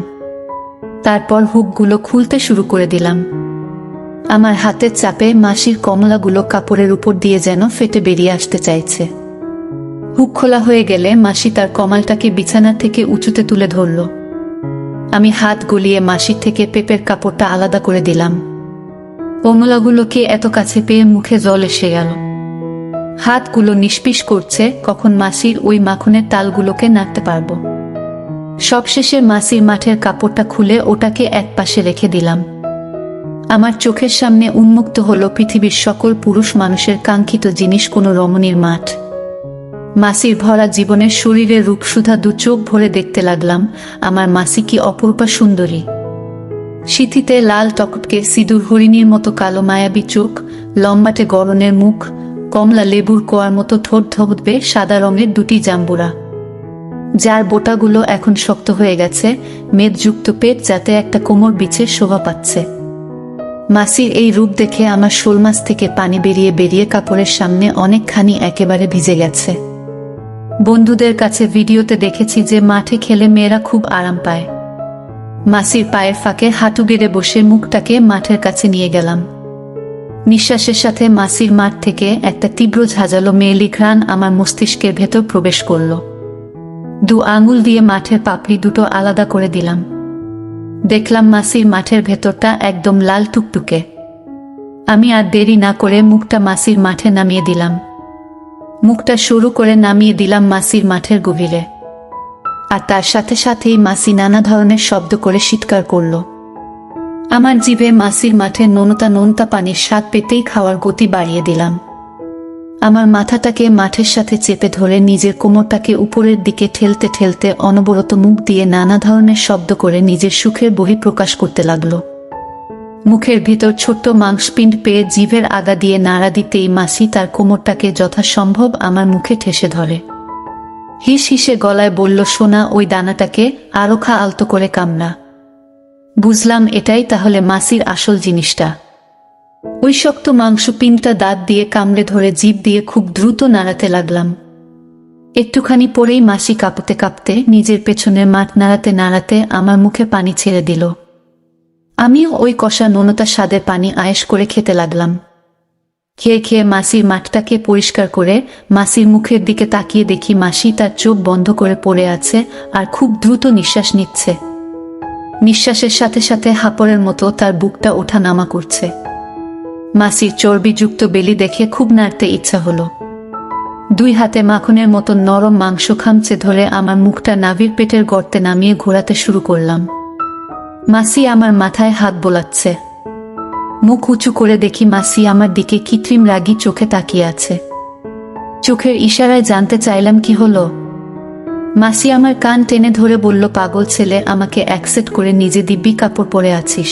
S1: তারপর হুকগুলো খুলতে শুরু করে দিলাম। আমার হাতের চাপে মাসির কমলাগুলো কাপড়ের উপর দিয়ে যেন ফেটে বেরিয়ে আসতে চাইছে। হুক খোলা হয়ে গেলে মাসি তার কমালটাকে বিছানা থেকে উঁচুতে তুলে ধরল। আমি হাত গলিয়ে মাসির থেকে পেপের কাপড়টা আলাদা করে দিলাম। কমলাগুলোকে এত কাছে পেয়ে মুখে জল এসে গেল। হাতগুলো নিষ্পিস করছে, কখন মাসির ওই মাখনের তালগুলোকে নাড়তে পারবো। সবশেষে মাসির মাঠের কাপড়টা খুলে ওটাকে এক পাশে রেখে দিলাম। আমার চোখের সামনে উন্মুক্ত হলো পৃথিবীর সকল পুরুষ মানুষের কাঙ্ক্ষিত জিনিস, কোনো রমণীর মাঠ। মাসির ভরা জীবনের শরীরের রূপসুধা 2 চোখ ভরে দেখতে লাগলাম। আমার মাসি কি অপরূপা সুন্দরী! সিঁথিতে লাল টকটকে সিঁদুর, হরিণীর মতো কালো মায়াবী চোখ, লম্বাটে গড়নের মুখ, কমলা লেবুর কোয়ার মতো ঠোঁট, ধবধবে সাদা রঙের 2টি জাম্বুরা, যার বোটাগুলো এখন শক্ত হয়ে গেছে, মেদযুক্ত পেট যাতে একটা কোমর বিছে শোভা পাচ্ছে। মাসির এই রূপ দেখে আমার শোল মাছ থেকে পানি বেরিয়ে বেরিয়ে কাপড়ের সামনে অনেকখানি একেবারে ভিজে গেছে। বন্ধুদের কাছে ভিডিওতে দেখেছি যে মাঠে খেলে মেয়েরা খুব আরাম পায়। মাসির পায়ের ফাঁকে হাঁটু গেড়ে বসে মুখটাকে মাঠের কাছে নিয়ে গেলাম। নিঃশ্বাসের সাথে মাসির মাঠ থেকে একটা তীব্র ঝাঁঝালো মেয়েলি ঘ্রাণ আমার মস্তিষ্কের ভেতর প্রবেশ করল। 2 আঙুল দিয়ে মাঠের পাপড়ি দুটো আলাদা করে দিলাম। দেখলাম মাসির মাঠের ভেতরটা একদম লাল টুকটুকে। আমি আর দেরি না করে মুখটা মাসির মাঠে নামিয়ে দিলাম। মুখটা সরু করে নামিয়ে দিলাম মাসির মাঠের গভীরে। আর তার সাথে সাথেই মাসি নানা ধরনের শব্দ করে চিৎকার করল। আমার জিভে মাসির মাঠের নোনতা নোনতা পানির স্বাদ পেতেই খাওয়ার গতি বাড়িয়ে দিলাম। আমার মাথাটাকে মাঠের সাথে চেপে ধরে নিজের কোমরটাকে উপরের দিকে ঠেলতে ঠেলতে অনবরত মুখ দিয়ে নানা ধরনের শব্দ করে নিজের সুখের বহিঃপ্রকাশ করতে লাগলো। মুখের ভিতর ছোট্ট মাংসপিণ্ড পেয়ে জিভের আগা দিয়ে নাড়া দিতেই মাসি তার কোমরটাকে যথাসম্ভব আমার মুখে ঠেসে ধরে। হিস হিসে গলায় বলল, সোনা, ওই দানাটাকে আরো খা, আলতো করে কামড়া। বুঝলাম এটাই তাহলে মাসির আসল জিনিসটা। ওই শক্ত মাংসপিণ্ডটা দাঁত দিয়ে কামড়ে ধরে জিভ দিয়ে খুব দ্রুত নাড়াতে লাগলাম। একটুখানি পরেই মাসি কাঁপতে কাঁপতে নিজের পেছনের মাঠ নাড়াতে নাড়াতে আমার মুখে পানি ছেড়ে দিল। আমিও ওই কষা নোনতা স্বাদের পানি আয়েশ করে খেতে লাগলাম। খেয়ে খেয়ে মাসির মাঠটাকে পরিষ্কার করে মাসির মুখের দিকে তাকিয়ে দেখি মাসি তার চোখ বন্ধ করে পড়ে আছে আর খুব দ্রুত নিঃশ্বাস নিচ্ছে। নিঃশ্বাসের সাথে সাথে হাঁপড়ের মতো তার বুকটা ওঠা নামা করছে। মাসির চর্বিযুক্ত বেলি দেখে খুব নাড়তে ইচ্ছা হলো। 2 হাতে মাখনের মতো নরম মাংস খামচে ধরে আমার মুখটা নাভির পেটের গর্তে নামিয়ে ঘোরাতে শুরু করলাম। মাসি আমার মাথায় হাত বোলাচ্ছে। মুখ উঁচু করে দেখি মাসি আমার দিকে কৃত্রিম রাগী চোখে তাকিয়ে আছে। চোখের ইশারায় জানতে চাইলাম কি হলো। মাসি আমার কান টেনে ধরে বলল, পাগল ছেলে, আমাকে অ্যাকসেপ্ট করে নিজে দিব্যি কাপড় পরে আছিস।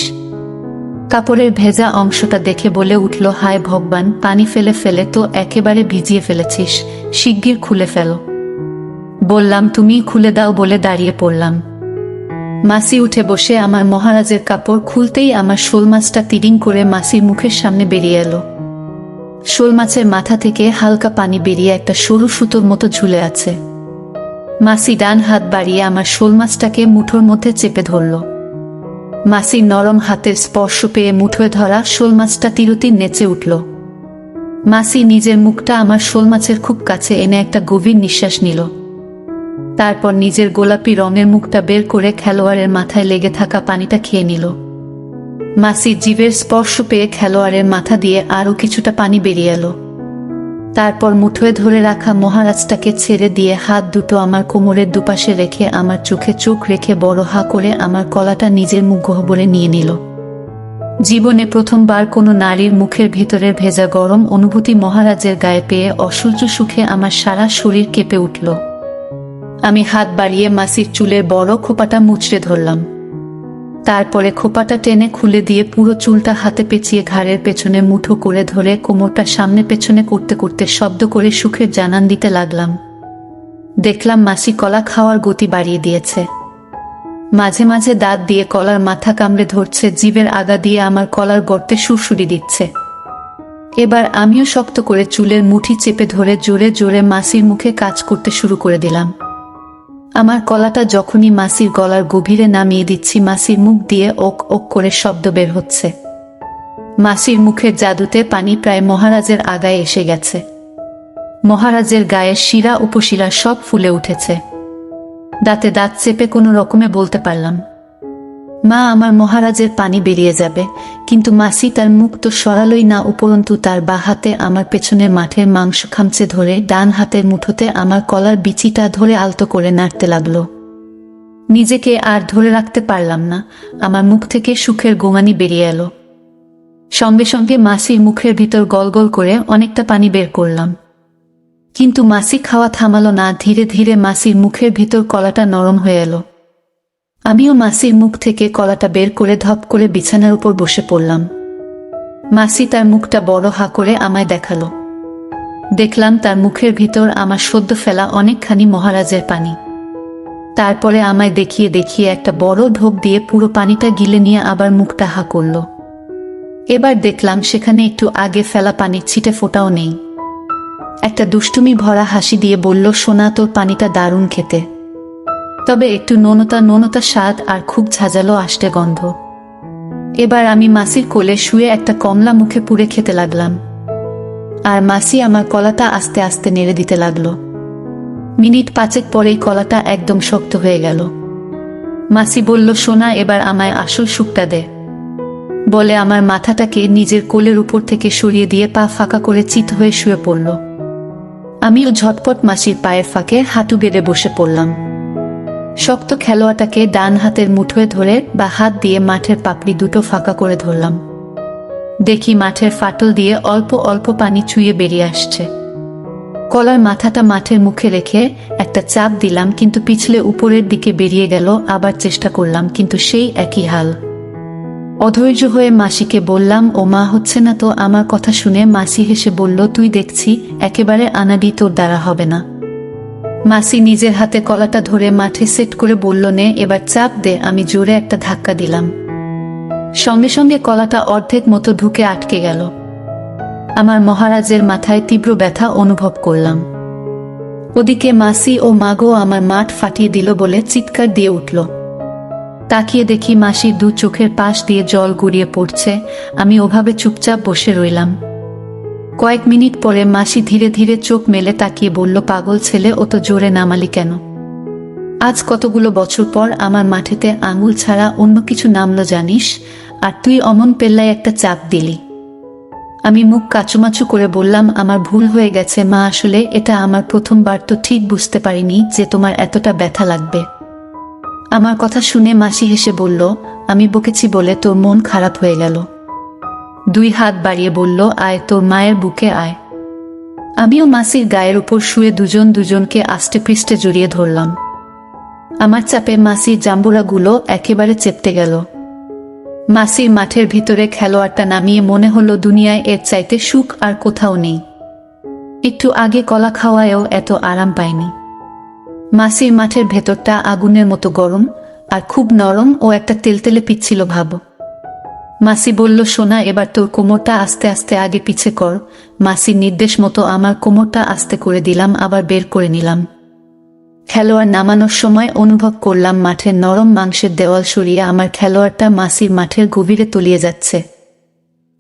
S1: কাপড়ের ভেজা অংশটা দেখে বলে উঠল, হায় ভগবান, পানি ফেলে ফেলে তো একেবারে ভিজিয়ে ফেলেছিস, শিগগির খুলে ফেলো। বললাম, তুমি খুলে দাও বলে দাঁড়িয়ে পড়লাম। মাসি উঠে বসে আমার মহারাজের কাপড় খুলতেই আমার শোল মাছটা তিরিং করে মাসির মুখের সামনে বেরিয়ে এলো। শোল মাছের মাথা থেকে হালকা পানি বেরিয়ে একটা সরু সুতোর মতো ঝুলে আছে। মাসি ডান হাত বাড়িয়ে আমার শোল মাছটাকে মুঠোর মধ্যে চেপে ধরল। মাসির নরম হাতের স্পর্শ পেয়ে মুঠোয় ধরা শোল মাছটা তিরুতির নেচে উঠল। মাসি নিজের মুখটা আমার শোল মাছের খুব কাছে এনে একটা গভীর নিঃশ্বাস নিল। তারপর নিজের গোলাপি রঙের মুখটা বের করে খেলোয়াড়ের মাথায় লেগে থাকা পানিটা খেয়ে নিল। মাসির জিভের স্পর্শ পেয়ে খেলোয়াড়ের মাথা দিয়ে আরও কিছুটা পানি বেরিয়ে এলো। তারপর মুঠোয় ধরে রাখা মহারাজটাকে ছেড়ে দিয়ে হাত দুটো আমার কোমরের দুপাশে রেখে আমার চোখে চোখ রেখে বড় হা করে আমার কলাটা নিজের মুখ গহ্বরে নিয়ে নিল। জীবনে প্রথমবার কোনো নারীর মুখের ভিতরের ভেজা গরম অনুভূতি মহারাজের গায়ে পেয়ে অসহ্য সুখে আমার সারা শরীর কেঁপে উঠল। আমি হাত বাড়িয়ে মাসির চুলের বড় খোপাটা মুচড়ে ধরলাম। তারপরে খোপাটা টেনে খুলে দিয়ে পুরো চুলটা হাতে পেঁচিয়ে ঘাড়ের পেছনে মুঠো করে ধরে কোমরটা সামনে পেছনে করতে করতে শব্দ করে সুখের জানান দিতে লাগলাম। দেখলাম মাসি কলা খাওয়ার গতি বাড়িয়ে দিয়েছে। মাঝে মাঝে দাঁত দিয়ে কলার মাথা কামড়ে ধরছে, জিভের আগা দিয়ে আমার কলার গর্তে সুরসুরি দিচ্ছে। এবার আমিও শক্ত করে চুলের মুঠি চেপে ধরে জোরে জোরে মাসির মুখে কাজ করতে শুরু করে দিলাম। আমার কলাটা যখনই মাসির গলার গভীরে নামিয়ে দিচ্ছি, মাসির মুখ দিয়ে ওক ওক করে শব্দ বের হচ্ছে। মাসির মুখের জাদুতে পানি প্রায় মহারাজের আগায় এসে গেছে। মহারাজের গায়ের শিরা উপশিরা সব ফুলে উঠেছে। দাঁতে দাঁত চেপে কোনো রকমে বলতে পারলাম, মা, আমার মহারাজের পানি বেরিয়ে যাবে। কিন্তু মাসি তার মুখ তো সরালই না, উপরন্তু তার বা হাতে আমার পেছনের মাঠের মাংস খামচে ধরে ডান হাতের মুঠোতে আমার কলার বিচিটা ধরে আলতো করে নাড়তে লাগলো। নিজেকে আর ধরে রাখতে পারলাম না, আমার মুখ থেকে সুখের গোঙানি বেরিয়ে এলো। সঙ্গে সঙ্গে মাসির মুখের ভিতর গলগল করে অনেকটা পানি বের করলাম। কিন্তু মাসি খাওয়া থামালো না। ধীরে ধীরে মাসির মুখের ভিতর কলাটা নরম হয়ে এলো। আমিও মাসির মুখ থেকে কলাটা বের করে ধপ করে বিছানার উপর বসে পড়লাম। মাসি তার মুখটা বড় হা করে আমায় দেখালো। দেখলাম তার মুখের ভিতর আমার সদ্য ফেলা অনেকখানি মহারাজের পানি। তারপরে আমায় দেখিয়ে দেখিয়ে একটা বড় ঢোক দিয়ে পুরো পানিটা গিলে নিয়ে আবার মুখটা হা করল। এবার দেখলাম সেখানে একটু আগে ফেলা পানির ছিটে ফোঁটাও নেই। একটা দুষ্টুমি ভরা হাসি দিয়ে বলল, সোনা, তোর পানিটা দারুণ খেতে। তবে একটু নোনতা নোনতা স্বাদ আর খুব ঝাঁঝালো আষ্টে গন্ধ। এবার আমি মাসির কোলে শুয়ে একটা কমলা মুখে পুড়ে খেতে লাগলাম, আর মাসি আমার কলাটা আস্তে আস্তে নেড়ে দিতে লাগলো। মিনিট 5 পরেই কলাটা একদম শক্ত হয়ে গেল। মাসি বলল, সোনা, এবার আমায় আসল সুখটা দে। বলে আমার মাথাটাকে নিজের কোলের উপর থেকে সরিয়ে দিয়ে পা ফাঁকা করে চিত হয়ে শুয়ে পড়ল। আমিও ঝটপট মাসির পায়ের ফাঁকে হাঁটু বেড়ে বসে পড়লাম। শক্ত খেলোয়াটাকে ডান হাতের মুঠোয় ধরে বা হাত দিয়ে মাঠের পাপড়ি দুটো ফাঁকা করে ধরলাম। দেখি মাঠের ফাটল দিয়ে অল্প অল্প পানি চুইয়ে বেরিয়ে আসছে। কলার মাথাটা মাঠের মুখে রেখে একটা চাপ দিলাম, কিন্তু পিছলে উপরের দিকে বেরিয়ে গেল। আবার চেষ্টা করলাম, কিন্তু সেই একই হাল। অধৈর্য হয়ে মাসিকে বললাম, ও মা, হচ্ছে না তো। আমার কথা শুনে মাসি হেসে বলল, তুই দেখছি একেবারে আনাড়ি, তোর দ্বারা হবে না। মাসি নিজের হাতে কলাটা ধরে মাঠে সেট করে বলল, নে, এবার চাপ দে। আমি জোরে একটা ধাক্কা দিলাম, সঙ্গে সঙ্গে কলাটা অর্ধেক মতো ঢুকে আটকে গেল। আমার মহারাজের মাথায় তীব্র ব্যথা অনুভব করলাম। ওদিকে মাসি ও মাগো আমার মাঠ ফাটিয়ে দিল বলে চিৎকার দিয়ে উঠল। তাকিয়ে দেখি মাসির দু চোখের পাশ দিয়ে জল গড়িয়ে পড়ছে। আমি ওভাবে চুপচাপ বসে রইলাম। কয়েক মিনিট পরে মাসি ধীরে ধীরে চোখ মেলে তাকিয়ে বলল, পাগল ছেলে, ও তো জোরে নামালি কেন? আজ কতগুলো বছর পর আমার মাঠেতে আঙুল ছাড়া অন্য কিছু নামলো জানিস, আর তুই অমন পেল্লায় একটা চাপ দিলি। আমি মুখ কাচুমাচু করে বললাম, আমার ভুল হয়ে গেছে মা, আসলে এটা আমার প্রথমবার, তো ঠিক বুঝতে পারিনি যে তোমার এতটা ব্যথা লাগবে। আমার কথা শুনে মাসি হেসে বলল, আমি বকেছি বলে তোর মন খারাপ হয়ে গেল। 2 হাত বাড়িয়ে বলল, আয়, তোর মায়ের বুকে আয়। আমিও মাসির গায়ের উপর শুয়ে দুজন দুজনকে আষ্টে পৃষ্ঠে জড়িয়ে ধরলাম। আমার চাপে মাসির জাম্বুরাগুলো একেবারে চেপটে গেল। মাসির মাঠের ভিতরে খেলোয়াড়টা নামিয়ে মনে হলো দুনিয়ায় এর চাইতে সুখ আর কোথাও নেই। একটু আগে কলা খাওয়ায়ও এত আরাম পায়নি। মাসির মাঠের ভেতরটা আগুনের মতো গরম আর খুব নরম ও একটা তেলতেলে পিচ্ছিল ভাব। মাসি বলল, সোনা, এবার তোর কোমরটা আস্তে আস্তে আগে পিছে কর। মাসির নির্দেশ মতো আমার কোমরটা আস্তে করে দিলাম, আবার বের করে নিলাম। খেলোয়াড় নামানোর সময় অনুভব করলাম মাঠের নরম মাংসের দেওয়াল সরিয়ে আমার খেলোয়াড়টা মাসির মাঠের গভীরে তলিয়ে যাচ্ছে।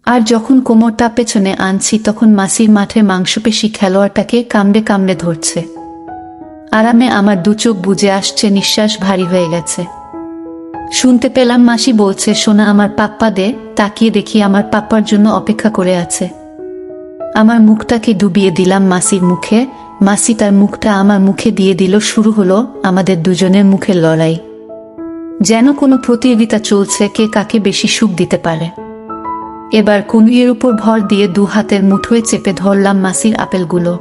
S1: আর যখন কোমরটা পেছনে আনছি তখন মাসির মাঠের মাংসপেশি খেলোয়াড়টাকে কামড়ে কামড়ে ধরছে। আরামে আমার 2 চোখ বুজে আসছে, নিঃশ্বাস ভারী হয়ে গেছে। শুনতে পেলাম মাসি বলছে, সোনা, আমার পাপ্পা দে। তাকিয়ে দেখি আমার পাপ্পার জন্য অপেক্ষা করে আছে। আমার মুখটাকে ডুবিয়ে দিলাম মাসির মুখে। মাসি তার মুখটা আমার মুখে দিয়ে দিল। শুরু হলো আমাদের দুজনের মুখের লড়াই। যেন কোনো প্রতিযোগিতা চলছে কে কাকে বেশি সুখ দিতে পারে। এবার কনুইয়ের উপর ভর দিয়ে 2 হাতের মুঠোয় চেপে ধরলাম মাসির আপেলগুলো।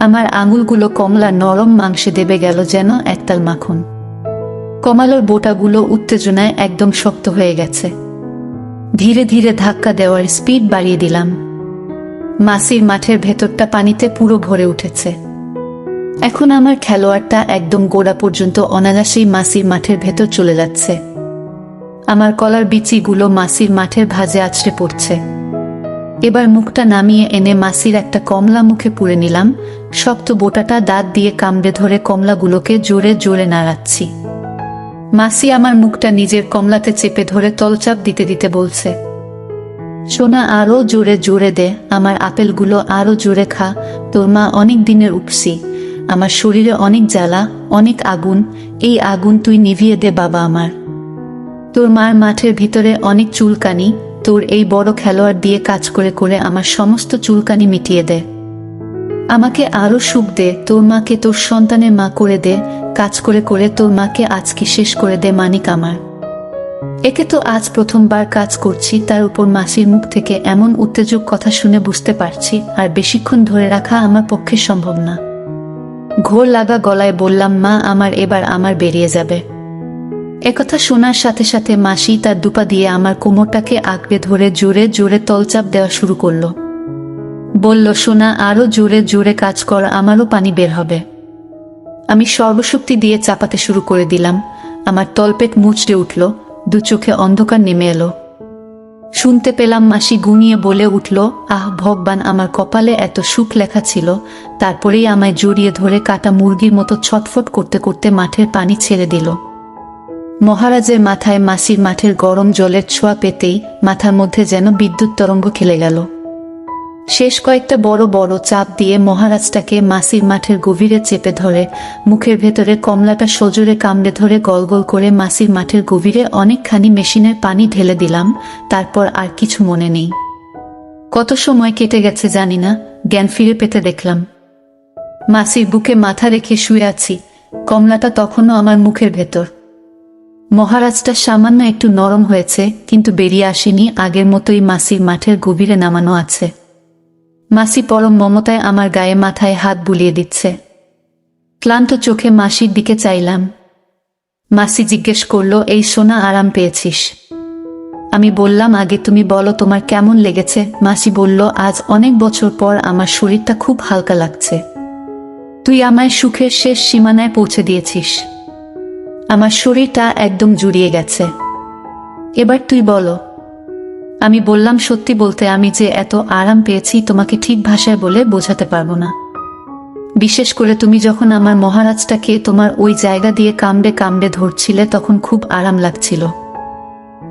S1: আমার আঙুলগুলো কমলা নরম মাংসে দেবে গেল যেন একতাল মাখন। কমালোর বোটাগুলো উত্তেজনায় একদম শক্ত হয়ে গেছে। ধীরে ধীরে ধাক্কা দেওয়ার স্পিড বাড়িয়ে দিলাম। মাসির মাঠের ভেতরটা পানিতে পুরো ভরে উঠেছে। এখন আমার খেলোয়াড়টা একদম গোড়া পর্যন্ত অনায়াসেই মাসির মাঠের ভেতর চলে যাচ্ছে। আমার কলার বিচিগুলো মাসির মাঠের ভাঁজে আছড়ে পড়ছে। এবার মুখটা নামিয়ে এনে মাসির একটা কমলা মুখে পুরে নিলাম। শক্ত বোটাটা দাঁত দিয়ে কামড়ে ধরে কমলাগুলোকে জোরে জোরে নাড়াচ্ছি। মাসি আমার মুখটা নিজের কমলাতে চেপে ধরে তলচাপ দিতে দিতে বলছে, সোনা, আরো জোরে জোরে দে, আমার আপেলগুলো আরো জোরে খা। তোর মা অনেক দিনের উপসি, আমার শরীরে অনেক জ্বালা, অনেক আগুন। এই আগুন তুই নিভিয়ে দে বাবা আমার। তোর মার মাঠের ভিতরে অনেক চুলকানি, তোর এই বড় খেলোয়াড় দিয়ে কাজ করে করে আমার সমস্ত চুলকানি মিটিয়ে দে। আমাকে আরো সুখ দে, তোর মাকে তোর সন্তানের মা করে দে। কাজ করে করে তোর মাকে আজকে শেষ করে দে মানিক আমার। একে তো আজ প্রথমবার কাজ করছি, তার উপর মাসির মুখ থেকে এমন উত্তেজক কথা শুনে বুঝতে পারছি আর বেশিক্ষণ ধরে রাখা আমার পক্ষে সম্ভব না। ঘোর লাগা গলায় বললাম, মা আমার, এবার আমার বেরিয়ে যাবে। একথা শোনার সাথে সাথে মাসি তার দুপা দিয়ে আমার কোমরটাকে আঁকড়ে ধরে জোরে জোরে তলচাপ দেওয়া শুরু করলো। বলল, সোনা, আরো জোরে জোরে কাজ কর, আমারও পানি বের হবে। আমি সর্বশক্তি দিয়ে চাপাতে শুরু করে দিলাম। আমার তলপেট মুচড়ে উঠল, 2 চোখে অন্ধকার নেমে এলো। শুনতে পেলাম মাসি গুনিয়ে বলে উঠল, আহ ভগবান, আমার কপালে এত সুখ লেখা ছিল। তারপরেই আমায় জড়িয়ে ধরে কাটা মুরগির মতো ছটফট করতে করতে মাঠের পানি ছেড়ে দিল। মহারাজের মাথায় মাসির মাঠের গরম জলের ছোঁয়া পেতেই মাথার মধ্যে যেন বিদ্যুৎ তরঙ্গ খেলে গেল। শেষ কয়েকটা বড় বড় চাপ দিয়ে মহারাজটাকে মাসির মাঠের গভীরে চেপে ধরে মুখের ভেতরে কমলাটা সজোরে কামড়ে ধরে গলগল করে মাসির মাঠের গভীরে অনেকখানি মেশিনের পানি ঢেলে দিলাম। তারপর আর কিছু মনে নেই। কত সময় কেটে গেছে জানি না, জ্ঞান ফিরে পেতে দেখলাম মাসির বুকে মাথা রেখে শুয়ে আছি। কমলাটা তখনও আমার মুখের ভেতর। মহারাজটা সামান্য একটু নরম হয়েছে, কিন্তু বেরিয়ে আসেনি, আগের মতোই মাসির মাঠের গভীরে নামানো আছে। মাসি পরম মমতায় আমার গায়ে মাথায় হাত বুলিয়ে দিচ্ছে। ক্লান্ত চোখে মাসির দিকে চাইলাম। মাসি জিজ্ঞেস করলো, এই সোনা, আরাম পেয়েছিস? আমি বললাম, আগে তুমি বলো তোমার কেমন লেগেছে। মাসি বলল, আজ অনেক বছর পর আমার শরীরটা খুব হালকা লাগছে। তুই আমায় সুখের শেষ সীমানায় পৌঁছে দিয়েছিস। আমার শরীরটা একদম জুড়িয়ে গেছে। এবার তুই বলো। আমি বললাম, সত্যি বলতে আমি যে এত আরাম পেয়েছি তোমাকে ঠিক ভাষায় বলে বোঝাতে পারবো না। বিশেষ করে তুমি যখন আমার মহারাজটাকে তোমার ওই জায়গা দিয়ে কামড়ে কামড়ে ধরছিলে তখন খুব আরাম লাগছিল।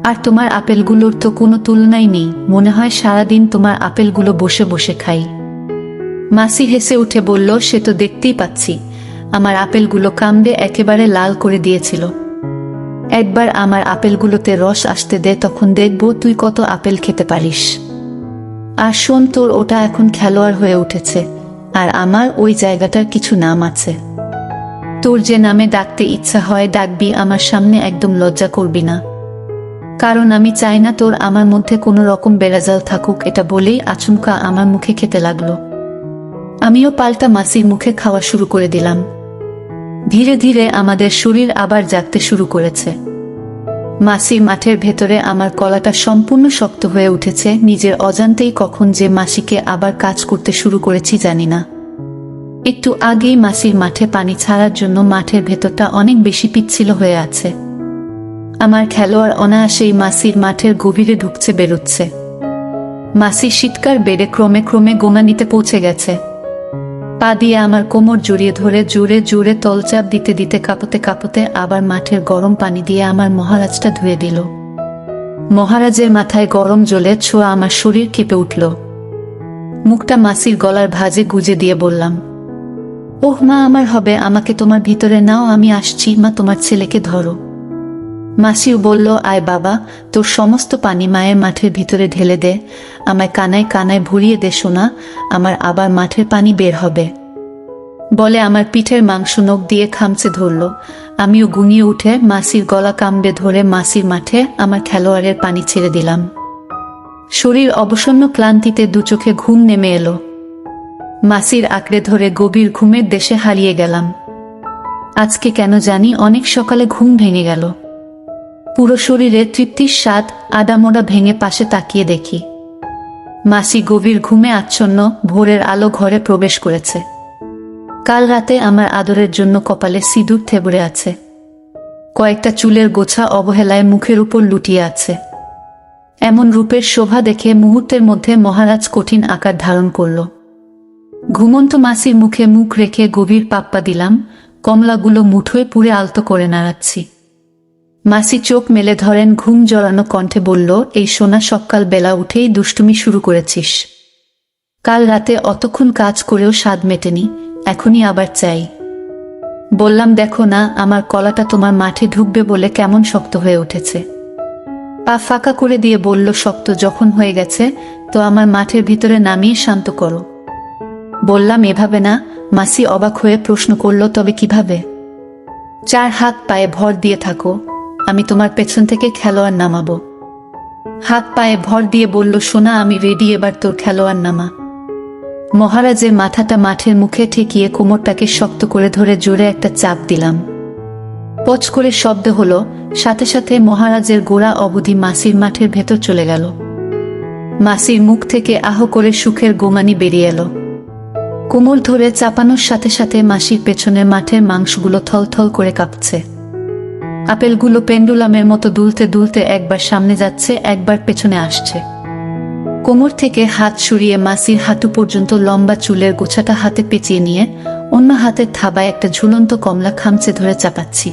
S1: আর তোমার আপেলগুলোর তো কোনো তুলনাই নেই, মনে হয় সারাদিন তোমার আপেলগুলো বসে বসে খাই। মাসি হেসে উঠে বলল, সে তো দেখতেই পাচ্ছি। আমার আপেলগুলো কামড়ে একেবারে লাল করে দিয়েছিল। একবার আমার আপেলগুলোতে রস আসতে দে, তখন দেখব তুই কত আপেল খেতে পারিস। আর শোন, তোর ওটা এখন খেলোয়াড় হয়ে উঠেছে, আর আমার ওই জায়গাটার কিছু নাম আছে। তোর যে নামে ডাকতে ইচ্ছা হয় ডাকবি, আমার সামনে একদম লজ্জা করবি না। কারণ আমি চাই না তোর আমার মধ্যে কোনো রকম বেড়াজাল থাকুক। এটা বলেই আচমকা আমার মুখে খেতে লাগলো। আমিও পাল্টা মাসির মুখে খাওয়া শুরু করে দিলাম। ধীরে ধীরে আমাদের শরীর আবার জাগতে শুরু করেছে। মাসির মাঠের ভেতরে আমার কলাটা সম্পূর্ণ শক্ত হয়ে উঠেছে। নিজের অজান্তেই কখন যে মাসিকে আবার কাজ করতে শুরু করেছি জানি না। একটু আগেই মাসির মাঠে পানি ছাড়ার জন্য মাঠের ভেতরটা অনেক বেশি পিচ্ছিল হয়ে আছে। আমার খেলোয়াড় অনায়াসেই মাসির মাঠের গভীরে ঢুকছে বেরোচ্ছে। মাসির শীতকার বেড়ে ক্রমে ক্রমে গোমানিতে পৌঁছে গেছে। পা দিয়ে আমার কোমর জড়িয়ে ধরে জোরে জোরে তলচাপ দিতে দিতে কাঁপতে কাঁপতে আবার মাঠের গরম পানি দিয়ে আমার মহারাজটা ধুয়ে দিল। মহারাজের মাথায় গরম জলের ছোঁয়া আমার শরীর কেঁপে উঠল। মুখটা মাসির গলার ভাঁজে গুজে দিয়ে বললাম, ওহ মা, আমার হবে, আমাকে তোমার ভিতরে নাও, আমি আসছি। মা, তোমার ছেলেকে ধরো। মাসিও বলল, আয় বাবা, তোর সমস্ত পানি মায়ের মাঠের ভিতরে ঢেলে দে, আমায় কানায় কানায় ভরিয়ে দে সোনা, আমার আবার মাঠের পানি বের হবে। বলে আমার পিঠের মাংস নখ দিয়ে খামচে ধরল। আমিও গুঙিয়ে উঠে মাসির গলা কামড়ে ধরে মাসির মাঠে আমার খেলোয়াড়ের পানি ছেড়ে দিলাম। শরীর অবসন্ন ক্লান্তিতে দু চোখে ঘুম নেমে এলো। মাসির আঁকড়ে ধরে গভীর ঘুমের দেশে হারিয়ে গেলাম। আজকে কেন জানি অনেক সকালে ঘুম ভেঙে গেল। পুরো শরীরে তৃপ্তির স্বাদ। আদামোড়া ভেঙে পাশে তাকিয়ে দেখি মাসি গভীর ঘুমে আচ্ছন্ন। ভোরের আলো ঘরে প্রবেশ করেছে। কাল রাতে আমার আদরের জন্য কপালে সিঁদুর থেবড়ে আছে। কয়েকটা চুলের গোছা অবহেলায় মুখের উপর লুটিয়ে আছে। এমন রূপের শোভা দেখে মুহূর্তের মধ্যে মহারাজ কঠিন আকার ধারণ করল। ঘুমন্ত মাসির মুখে মুখ রেখে গভীর পাপ্পা দিলাম। কমলাগুলো মুঠোয় পুড়ে আলতো করে নাড়াচ্ছি। মাসি চোখ মেলে ধরেন, ঘুম জড়ানো কণ্ঠে বলল, এই সোনা, সকাল বেলা উঠেই দুষ্টুমি শুরু করেছিস। কাল রাতে অতক্ষণ কাজ করেও স্বাদ মেটেনি, এখনই আবার চাই। বললাম, দেখো না, আমার কলাটা তোমার মাঠে ঢুকবে বলে কেমন শক্ত হয়ে উঠেছে। পা ফাঁকা করে দিয়ে বলল, শক্ত যখন হয়ে গেছে তো আমার মাঠের ভিতরে নামিয়ে শান্ত করো। বললাম, এভাবে না। মাসি অবাক হয়ে প্রশ্ন করল, তবে কিভাবে? 4 হাত পায়ে ভর দিয়ে থাকো, আমি তোমার পেছন থেকে খেলোয়াড় নামাবো। হাত পায়ে ভর দিয়ে বলল, সোনা, আমি রেডি, এবার তোর খেলোয়াড় নামা। মহারাজের মাথাটা মাঠের মুখে ঠেকিয়ে কোমরটাকে শক্ত করে ধরে জোরে একটা চাপ দিলাম। পচ করে শব্দ হলো, সাথে সাথে মহারাজের গোড়া অবধি মাসির মাঠের ভেতর চলে গেল। মাসির মুখ থেকে আহ করে সুখের গোমানি বেরিয়ে এলো। কোমর ধরে চাপানোর সাথে সাথে মাসির পেছনের মাঠের মাংসগুলো থলথল করে কাঁপছে। আপেলগুলো পেন্ডুলামের মতো দুলতে দুলতে একবার সামনে যাচ্ছে, একবার পেছনে আসছে। কোমর থেকে হাত সরিয়ে মাসির হাঁটু পর্যন্ত লম্বা চুলের গোছাটা হাতে পেঁচিয়ে নিয়ে অন্য হাতের থাবায় একটা ঝুলন্ত কমলা খামচে ধরে চাপাচ্ছি।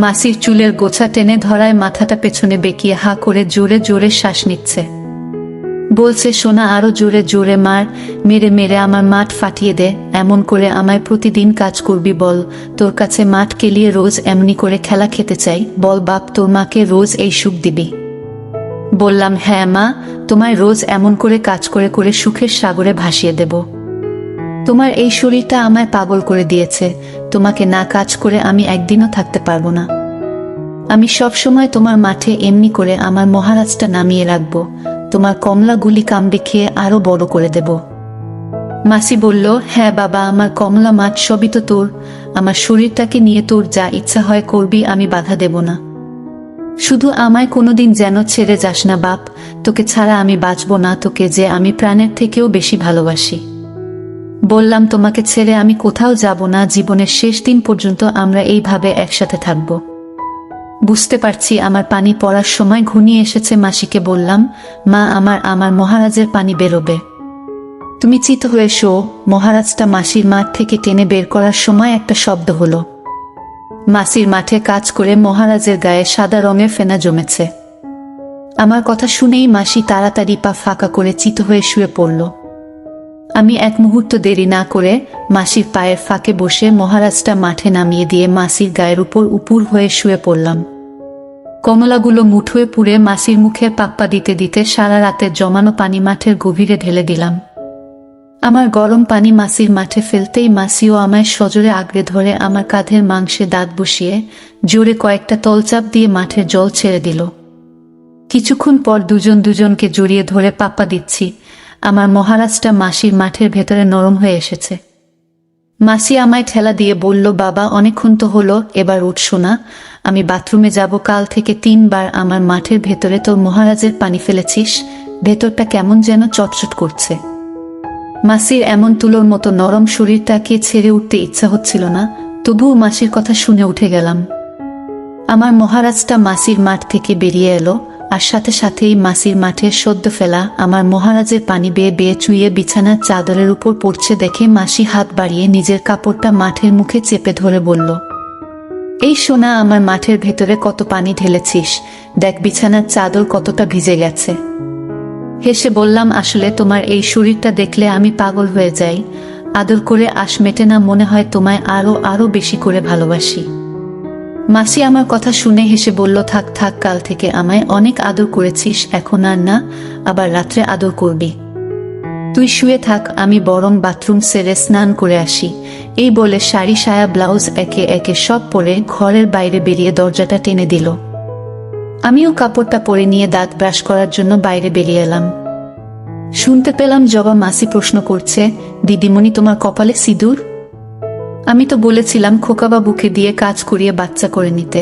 S1: মাসির চুলের গোছা টেনে ধরায় মাথাটা পেছনে বেঁকিয়ে হা করে জোরে জোরে শ্বাস নিচ্ছে। বলছে, সোনা, আরো জোরে জোরে মার, মেরে মেরে আমার মাঠ ফাটিয়ে দে। এমন করে আমায় প্রতিদিন কাজ করবি বল? তোর কাছে মাঠ কেলিয়ে রোজ এমনি করে খেলা খেতে চাই? বল বাপ, তোর মাকে রোজ এই সুখ দিবি? বললাম, হ্যাঁ মা, তোমায় রোজ এমন করে কাজ করে করে সুখের সাগরে ভাসিয়ে দেব। তোমার এই শরীরটা আমায় পাগল করে দিয়েছে। তোমাকে না কাজ করে আমি একদিনও থাকতে পারবো না। আমি সব সময় তোমার মাঠে এমনি করে আমার মহারাজটা নামিয়ে রাখবো। তোমার কমলা গুলি কামড়ে খেয়ে আরো বড় করে দেব। মাসি বলল, হ্যাঁ বাবা, আমার কমলা মাঠ সবই তো তোর। আমার শরীরটাকে নিয়ে তোর যা ইচ্ছা হয় করবি, আমি বাধা দেব না। শুধু আমায় কোনোদিন যেন ছেড়ে যাস না বাপ। তোকে ছাড়া আমি বাঁচব না, তোকে যে আমি প্রাণের থেকেও বেশি ভালোবাসি। বললাম, তোমাকে ছেড়ে আমি কোথাও যাব না। জীবনের শেষ দিন পর্যন্ত আমরা এইভাবে একসাথে থাকব। বুঝতে পারছি আমার পানি পড়ার সময় ঘনিয়ে এসেছে। মাসিকে বললাম, মা, আমার মহারাজের পানি বেরোবে। তুমি চিত হয়ে শো। মহারাজটা মাসির মাঠ থেকে টেনে বের করার সময় একটা শব্দ হলো। মাসির মাঠে কাজ করে মহারাজের গায়ে সাদা রঙের ফেনা জমেছে। আমার কথা শুনেই মাসি তাড়াতাড়ি পা ফাঁকা করে চিত হয়ে শুয়ে পড়ল। আমি এক মুহূর্ত দেরি না করে মাসির পায়ের ফাঁকে বসে মহারাজটা মাঠে নামিয়ে দিয়ে মাসির গায়ের উপর উপুর হয়ে শুয়ে পড়লাম। কমলাগুলো মুঠোয় পুড়ে মাসির মুখে পাপ্পা দিতে দিতে সারা রাতের জমানো পানি মাঠের গভীরে ঢেলে দিলাম। আমার গরম পানি মাসির মাঠে ফেলতেই মাসিও আমায় সজোরে আগড়ে ধরে আমার কাঁধের মাংসে দাঁত বসিয়ে জোরে কয়েকটা তলচাপ দিয়ে মাঠের জল ছেড়ে দিল। কিছুক্ষণ পর দুজন দুজনকে জড়িয়ে ধরে পাপ্পা দিচ্ছি। আমার মহারাজটা মাসির মাঠের ভেতরে নরম হয়ে এসেছে। মাসি আমায় ঠেলা দিয়ে বলল, বাবা, অনেকক্ষণ তো হলো, এবার উঠছো না? আমি বাথরুমে যাব। কাল থেকে 3 বার আমার মাঠের ভেতরে তোর মহারাজের পানি ফেলেছিস। ভেতরটা কেমন যেন চটচট করছে। মাসির এমন তুলোর মতো নরম শরীরটাকে ছেড়ে উঠতে ইচ্ছা হচ্ছিল না, তবুও মাসির কথা শুনে উঠে গেলাম। আমার মহারাজটা মাসির মাঠ থেকে বেরিয়ে এলো, আর সাথে সাথেই মাসির মাঠে সদ্য ফেলা আমার মহারাজের পানি বেয়ে বেয়ে চুইয়ে বিছানার চাদরের উপর পড়ছে দেখে মাসি হাত বাড়িয়ে নিজের কাপড়টা মাঠের মুখে চেপে ধরে বলল, এই সোনা, আমার মাঠের ভেতরে কত পানি ঢেলেছিস, দেখ বিছানার চাদর কতটা ভিজে গেছে। হেসে বললাম, আসলে তোমার এই শরীরটা দেখলে আমি পাগল হয়ে যাই। আদর করে আশ মেটে না, মনে হয় তোমায় আরো আরো বেশি করে ভালোবাসি। মাসি আমার কথা শুনে হেসে বলল, থাক থাক, কাল থেকে আমায় অনেক আদর করেছিস, এখন আর না, আবার রাত্রে আদর করবি। তুই শুয়ে থাক, আমি বরং বাথরুম সেরে স্নান করে আসি। এই বলে শাড়ি, সায়া, ব্লাউজ একে একে সব পরে ঘরের বাইরে বেরিয়ে দরজাটা টেনে দিল। আমিও কাপড়টা পরে নিয়ে দাঁত ব্রাশ করার জন্য বাইরে বেরিয়ে এলাম। শুনতে পেলাম জবা মাসি প্রশ্ন করছে, দিদিমণি, তোমার কপালে সিঁদুর? আমি তো বলেছিলাম খোকাবাবুকে দিয়ে কাজ করিয়ে বাচ্চা করে নিতে।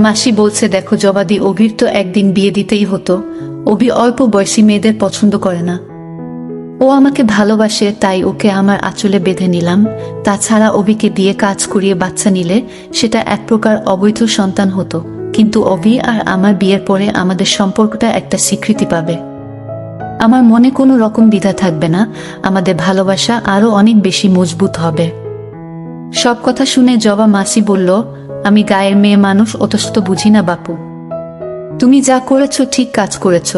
S1: মাসি বলছে, দেখো জবাদি, অভির তো একদিন বিয়ে দিতেই হতো। অভি অল্প বয়সী মেয়েদের পছন্দ করে না। ও আমাকে ভালোবাসে, তাই ওকে আমার আঁচলে বেঁধে নিলাম। তাছাড়া অভিকে দিয়ে কাজ করিয়ে বাচ্চা নিলে সেটা এক প্রকার অবৈধ সন্তান হতো, কিন্তু অভি আর আমার বিয়ের পরে আমাদের সম্পর্কটা একটা স্বীকৃতি পাবে। আমার মনে কোনো রকম দ্বিধা থাকবে না, আমাদের ভালোবাসা আরো অনেক বেশি মজবুত হবে। সব কথা শুনে জবা মাসি বলল, আমি গায়ের মেয়ে মানুষ, অতস্ত বুঝি না বাপু। তুমি যা করেছ ঠিক কাজ করেছ।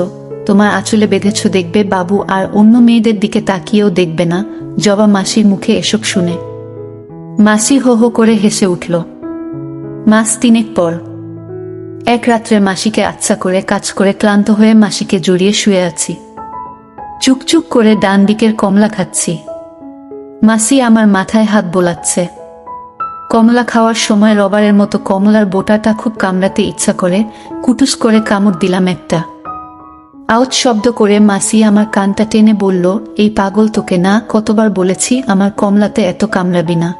S1: তোমার আঁচলে বেঁধেছ, দেখবে বাবু আর অন্য মেয়েদের দিকে তাকিয়েও দেখবে না। জবা মাসির মুখে এসব শুনে মাসি হো হো করে হেসে উঠল। মাস 3 পর এক রাত্রে মাসিকে আচ্ছা করে কাজ করে ক্লান্ত হয়ে মাসিকে জড়িয়ে শুয়ে আছি। চুকচুক করে ডান দিকের কমলা খাচ্ছি। মাসি আমার মাথায় হাত বোলাচ্ছে। কমলা খাওয়ার সময় রবারের মতো কমলার বোটাটা খুব কামড়াতে ইচ্ছা করে, কুটুস করে কামড় দিলাম একটা। আউট শব্দ করে মাসি আমার কানটা টেনে বলল, এই পাগল, তোকে না কতবার বলেছি আমার কমলাতে এত কামড়াবি না।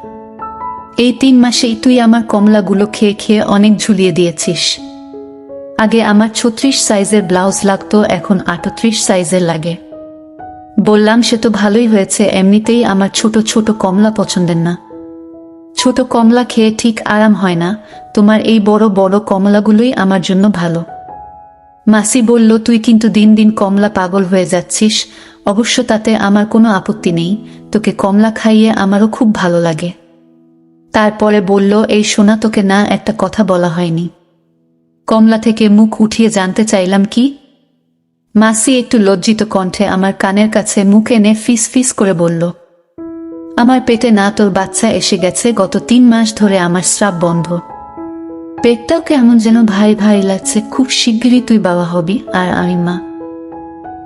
S1: এই 3 মাসেই তুই আমার কমলাগুলো খেয়ে খেয়ে অনেক ঝুলিয়ে দিয়েছিস। আগে আমার 36 সাইজের ব্লাউজ লাগতো, এখন 38 সাইজের লাগে। বললাম, সে তো ভালোই হয়েছে, এমনিতেই আমার ছোট ছোট কমলা পছন্দের না। ছোট কমলা খেয়ে ঠিক আরাম হয় না, তোমার এই বড় বড় কমলাগুলোই আমার জন্য ভালো। মাসি বলল, তুই কিন্তু দিন দিন কমলা পাগল হয়ে যাচ্ছিস। অবশ্য তাতে আমার কোনো আপত্তি নেই, তোকে কমলা খাইয়ে আমারও খুব ভালো লাগে। তারপরে বলল, এই সোনা, তোকে না একটা কথা বলা হয়নি। কমলা থেকে মুখ উঠিয়ে জানতে চাইলাম, কি? মাসি একটু লজ্জিত কণ্ঠে আমার কানের কাছে মুখ এনে ফিস ফিস করে বলল, আমার পেটে না তোর বাচ্চা এসে গেছে, গত 3 মাস ধরে আমার স্রাব বন্ধ। পেটটাও কেমন যেন ভারী ভারী লাগছে। খুব শিগগিরই তুই বাবা হবি, আর আমি মা।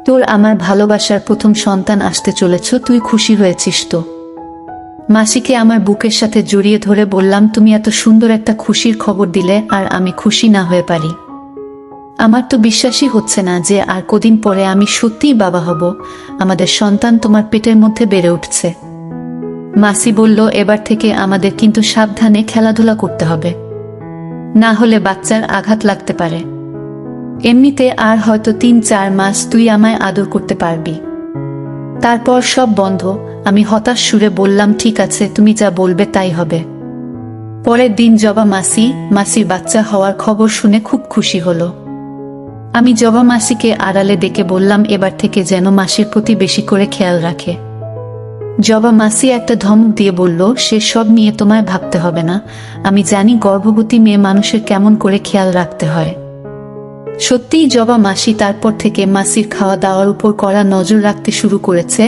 S1: তোর আমার ভালোবাসার প্রথম সন্তান আসতে চলেছ, তুই খুশি হয়েছিস তো? মাসিকে আমার বুকের সাথে জড়িয়ে ধরে বললাম, তুমি এত সুন্দর একটা খুশির খবর দিলে আর আমি খুশি না হয়ে পারি? আমার তো বিশ্বাসই হচ্ছে না যে আর কদিন পরে আমি সত্যিই বাবা হব। আমাদের সন্তান তোমার পেটের মধ্যে বেড়ে উঠছে। মাসি বলল, এবার থেকে আমাদের কিন্তু সাবধানে খেলাধুলা করতে হবে, না হলে বাচ্চার আঘাত লাগতে পারে। এমনিতে আর হয়তো 3-4 মাস তুই আমায় আদর করতে পারবি, তারপর সব বন্ধ। আমি হতাশ সুরে বললাম, ঠিক আছে, তুমি যা বলবে তাই হবে। পরের দিন জবা মাসির বাচ্চা হওয়ার খবর শুনে খুব খুশি হলো। আমি জবা মাসিকে আড়ালে ডেকে বললাম, এবার থেকে যেন মাসির প্রতি বেশি করে খেয়াল রাখে। জবা মাসি একটা ধমক দিয়ে বলল, সে সব নিয়ে তোমায় ভাবতে হবে না, আমি জানি গর্ভবতী মেয়ে মানুষের কেমন করে খেয়াল রাখতে হয়। সত্যিই জবা মাসি তারপর থেকে মাসির খাওয়া দাওয়ার উপর কড়া নজর রাখতে শুরু করেছে।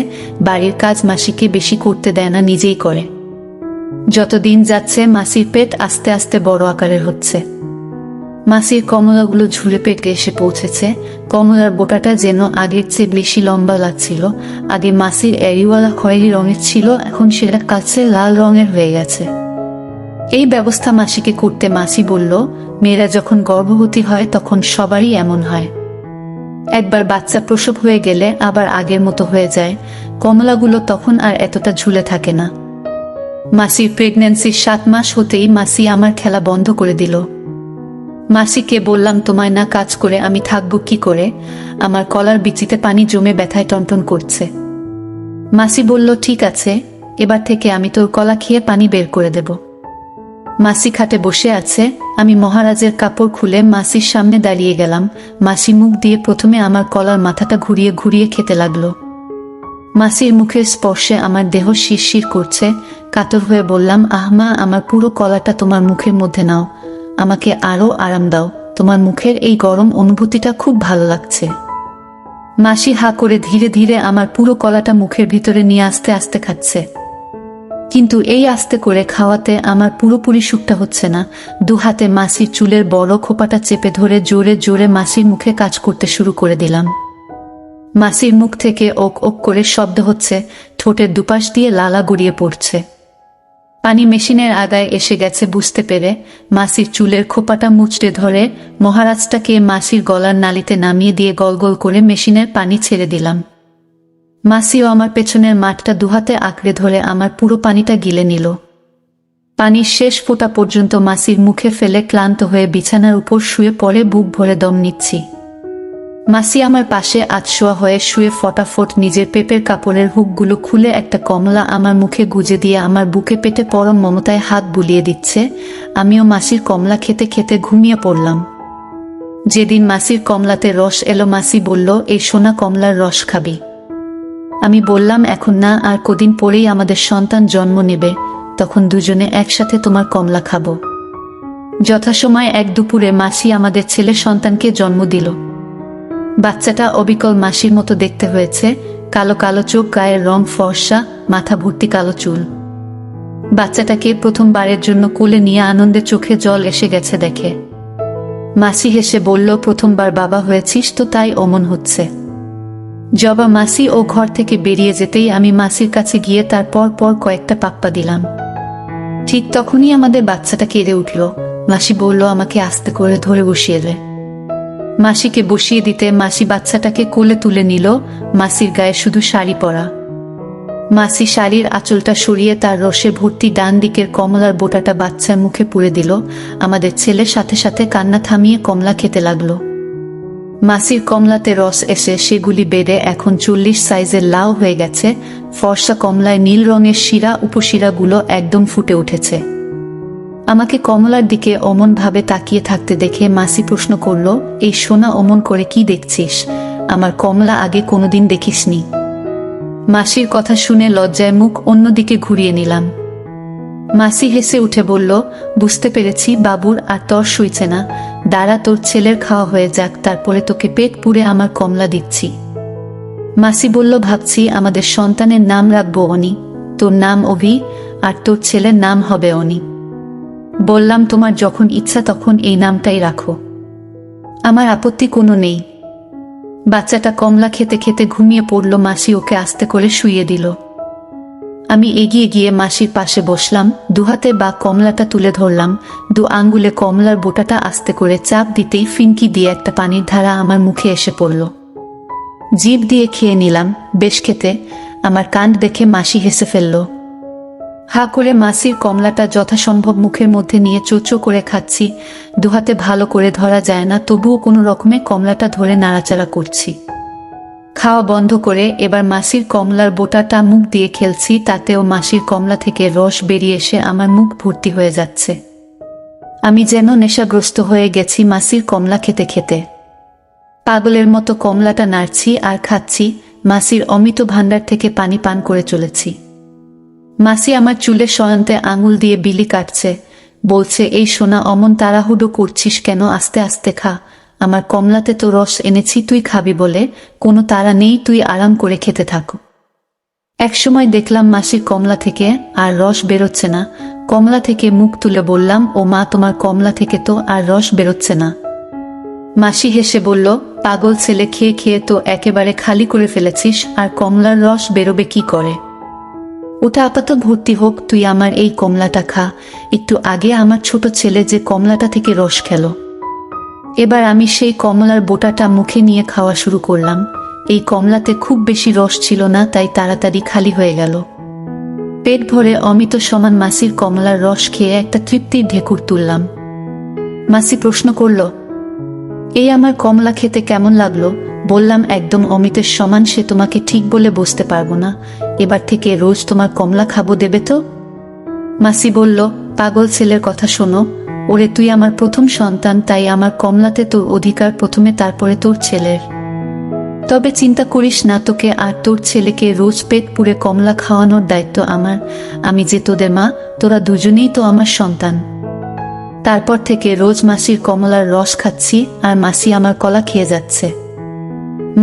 S1: বাড়ির কাজ মাসিকে বেশি করতে দেয় না, নিজেই করে। যতদিন যাচ্ছে মাসির পেট আস্তে আস্তে বড় আকারের হচ্ছে। মাসির কমলাগুলো ঝুলে পেটে এসে পৌঁছেছে। কমলার বোটাটা যেন আগের চেয়ে বেশি লম্বা লাগছিল। আগে মাসির এরিওয়ালা খয়েরি রঙের ছিল, এখন সেটা কাছে লাল রঙের হয়ে গেছে। এই ব্যবস্থা মাসিকে করতে মাসি বলল, মেয়েরা যখন গর্ভবতী হয় তখন সবারই এমন হয়। একবার বাচ্চা প্রসব হয়ে গেলে আবার আগের মতো হয়ে যায়। কমলাগুলো তখন আর এতটা ঝুলে থাকে না। মাসির প্রেগন্যান্সির 7 মাস হতেই মাসি আমার খেলা বন্ধ করে দিল। মাসিকে বললাম, তোমায় না কাজ করে আমি থাকবো কি করে? আমার কলার বিচিতে পানি জমে ব্যথায় টনটন করছে। মাসি বলল, ঠিক আছে, এবার থেকে আমি তোর কলা খেয়ে পানি বের করে দেব। মাসি খাটে বসে আছে, আমি মহারাজের কাপড় খুলে মাসির সামনে দাঁড়িয়ে গেলাম। মাসি মুখ দিয়ে প্রথমে আমার কলার মাথাটা ঘুরিয়ে ঘুরিয়ে খেতে লাগলো। মাসির মুখের স্পর্শে আমার দেহ শিরশির করছে। কাতর হয়ে বললাম, আহমা, আমার পুরো কলাটা তোমার মুখের মধ্যে নাও, আমাকে আরো আরাম দাও, তোমার মুখের এই গরম অনুভূতিটা খুব ভালো লাগছে। মাসি হা করে ধীরে ধীরে আমার পুরো কলাটা মুখের ভিতরে নিয়ে আস্তে আস্তে খাচ্ছে। কিন্তু এই আস্তে করে খাওয়াতে আমার পুরোপুরি সুখটা হচ্ছে না। 2 হাতে মাসির চুলের বড় খোপাটা চেপে ধরে জোরে জোরে মাসির মুখে কাজ করতে শুরু করে দিলাম। মাসির মুখ থেকে ওক ওক করে শব্দ হচ্ছে, ঠোঁটের দুপাশ দিয়ে লালা গড়িয়ে পড়ছে। পানি মেশিনের আগায় এসে গেছে বুঝতে পেরে মাসির চুলের খোপাটা মুচড়ে ধরে মহারাজটাকে মাসির গলার নালিতে নামিয়ে দিয়ে গল গল করে মেশিনের পানি ছেড়ে দিলাম। মাসিও আমার পেছনের মাঠটা 2 হাতে আঁকড়ে ধরে আমার পুরো পানিটা গিলে নিল। পানির শেষ ফোঁটা পর্যন্ত মাসির মুখে ফেলে ক্লান্ত হয়ে বিছানার উপর শুয়ে পড়ে বুক ভরে দম নিচ্ছি। মাসি আমার পাশে আধশোয়া হয়ে শুয়ে ফটাফট নিজের পেপের কাপড়ের হুকগুলো খুলে একটা কমলা আমার মুখে গুজে দিয়ে আমার বুকে পেটে পরম মমতায় হাত বুলিয়ে দিচ্ছে। আমিও মাসির কমলা খেতে খেতে ঘুমিয়ে পড়লাম। যেদিন মাসির কমলাতে রস এলো, মাসি বলল, এই সোনা কমলার রস খাবি? আমি বললাম, এখন না, আর কদিন পরেই আমাদের সন্তান জন্ম নেবে, তখন দুজনে একসাথে তোমার কমলা খাবো। যথাসময় এক দুপুরে মাসি আমাদের ছেলে সন্তানকে জন্ম দিল। বাচ্চাটা অবিকল মাসির মতো দেখতে হয়েছে, কালো কালো চোখ, গায়ের রং ফর্সা, মাথা ভর্তি কালো চুল। বাচ্চাটাকে প্রথমবারের জন্য কোলে নিয়ে আনন্দে চোখে জল এসে গেছে দেখে। মাসি হেসে বলল, প্রথমবার বাবা হয়েছিস তো তাই অমন হচ্ছে। জবা মাসি ও ঘর থেকে বেরিয়ে যেতেই আমি মাসির কাছে গিয়ে তার পর পর কয়েকটা পাপ্পা দিলাম। ঠিক তখনই আমাদের বাচ্চাটা কেঁদে উঠল। মাসি বলল, আমাকে আস্তে করে ধরে বসিয়ে দে। মাসিকে বসিয়ে দিতে মাসি বাচ্চাটাকে কোলে তুলে নিল। মাসির গায়ে শুধু শাড়ি পরা। মাসি শাড়ির আঁচলটা সরিয়ে তার রসে ভর্তি ডান দিকের কমলার বোটাটা বাচ্চার মুখে পুরে দিল। আমাদের ছেলে সাথে সাথে কান্না থামিয়ে কমলা খেতে লাগলো। মাসির কমলাতে রস এসে সেগুলি বেড়ে এখন 40 সাইজের লাউ হয়ে গেছে। ফর্সা কমলায় নীল রঙের শিরা উপশিরাগুলো একদম ফুটে উঠেছে। আমাকে কমলার দিকে অমন ভাবে তাকিয়ে থাকতে দেখে মাসি প্রশ্ন করল, এই সোনা অমন করে কি দেখছিস? আমার কমলা আগে কোনোদিন দেখিসনি। মাসির কথা শুনে লজ্জায় মুখ অন্যদিকে ঘুরিয়ে নিলাম। মাসি হেসে উঠে বলল, বুঝতে পেরেছি বাবুর আর তর সইছে না, দাঁড়া তোর ছেলের খাওয়া হয়ে যাক, তারপরে তোকে পেট পুরে আমার কমলা দিচ্ছি। মাসি বলল, ভাবছি আমাদের সন্তানের নাম রাখবো অনি, তোর নাম অভি আর তোর ছেলের নাম হবে অনি। বললাম, তোমার যখন ইচ্ছা তখন এই নামটাই রাখো, আমার আপত্তি কোনো নেই। বাচ্চাটা কমলা খেতে খেতে ঘুমিয়ে পড়ল। মাসি ওকে আস্তে করে শুইয়ে দিল। আমি এগিয়ে গিয়ে মাসির পাশে বসলাম, দুহাতে বা কমলাটা তুলে ধরলাম। 2 আঙ্গুলে কমলার বোটাটা আস্তে করে চাপ দিতেই ফিনকি দিয়ে একটা পানির ধারা আমার মুখে এসে পড়ল। জিভ দিয়ে খেয়ে নিলাম, বেশ খেতে। আমার কাণ্ড দেখে মাসি হেসে ফেলল। হা করে মাসির কমলাটা যথাসম্ভব মুখের মধ্যে নিয়ে চোচো করে খাচ্ছি। দুহাতে ভালো করে ধরা যায় না, তবুও কোনো রকমে কমলাটা ধরে নাড়াচাড়া করছি। খাওয়া বন্ধ করে এবার মাসির কমলার বোটাটা মুখ দিয়ে খেলছি, তাতেও মাসির কমলা থেকে রস বেরিয়ে এসে আমার মুখ ভর্তি হয়ে যাচ্ছে। আমি যেন নেশাগ্রস্ত হয়ে গেছি মাসির কমলা খেতে খেতে। পাগলের মতো কমলাটা নাড়ছি আর খাচ্ছি, মাসির অমিত ভাণ্ডার থেকে পানি পান করে চলেছি। মাসি আমার চুলে শয়ন্তে আঙুল দিয়ে বিলি কাটছে, বলছে, এই সোনা অমন তাড়াহুড়ো করছিস কেন? আস্তে আস্তে খা, আমার কমলাতে তো রস এনেছি, তুই খাবি বলে, কোনো তাড়া নেই, তুই আরাম করে খেতে থাকো। একসময় দেখলাম মাসির কমলা থেকে আর রস বেরোচ্ছে না। কমলা থেকে মুখ তুলে বললাম, ও মা, তোমার কমলা থেকে তো আর রস বেরোচ্ছে না। মাসি হেসে বলল, পাগল ছেলে, খেয়ে খেয়ে তো একেবারে খালি করে ফেলেছিস, আর কমলার রস বেরোবে কি করে? ওটা আপাতত ভর্তি হোক, তুই আমার এই কমলাটা খা। একটু আগে আমার ছোট ছেলে যে কমলাটা থেকে রস খেলো। এবার আমি সেই কমলার বোটাটা মুখে নিয়ে খাওয়া শুরু করলাম। এই কমলাতে খুব বেশি রস ছিল না, তাই তাড়াতাড়ি খালি হয়ে গেল। পেট ভরে অমিত সমান মাসির কমলার রস খেয়ে একটা তৃপ্তির ঢেকুর তুললাম। মাসি প্রশ্ন করল, এই আমার কমলা খেতে কেমন লাগলো? বললাম, একদম অমিতের সমান। সে তোমাকে ঠিক বলে বুঝতে পারবো না, এবার থেকে রোজ তোমার কমলা খাবো, দেবে তো? মাসি বলল, পাগল ছেলের কথা শোনো, ওরে তুই আমার প্রথম সন্তান, তাই আমার কমলাতে তোর অধিকার প্রথমে, তারপরে তোর ছেলের। তবে চিন্তা করিস না, তোকে আর তোর ছেলেকে রোজ পেট পুরে কমলা খাওয়ানোর দায়িত্ব আমার। আমি যে তোদের মা, তোরা দুজনেই তো আমার সন্তান। তারপর থেকে রোজ মাসির কমলার রস খাচ্ছি, আর মাসি আমার কলা খেয়ে যাচ্ছে।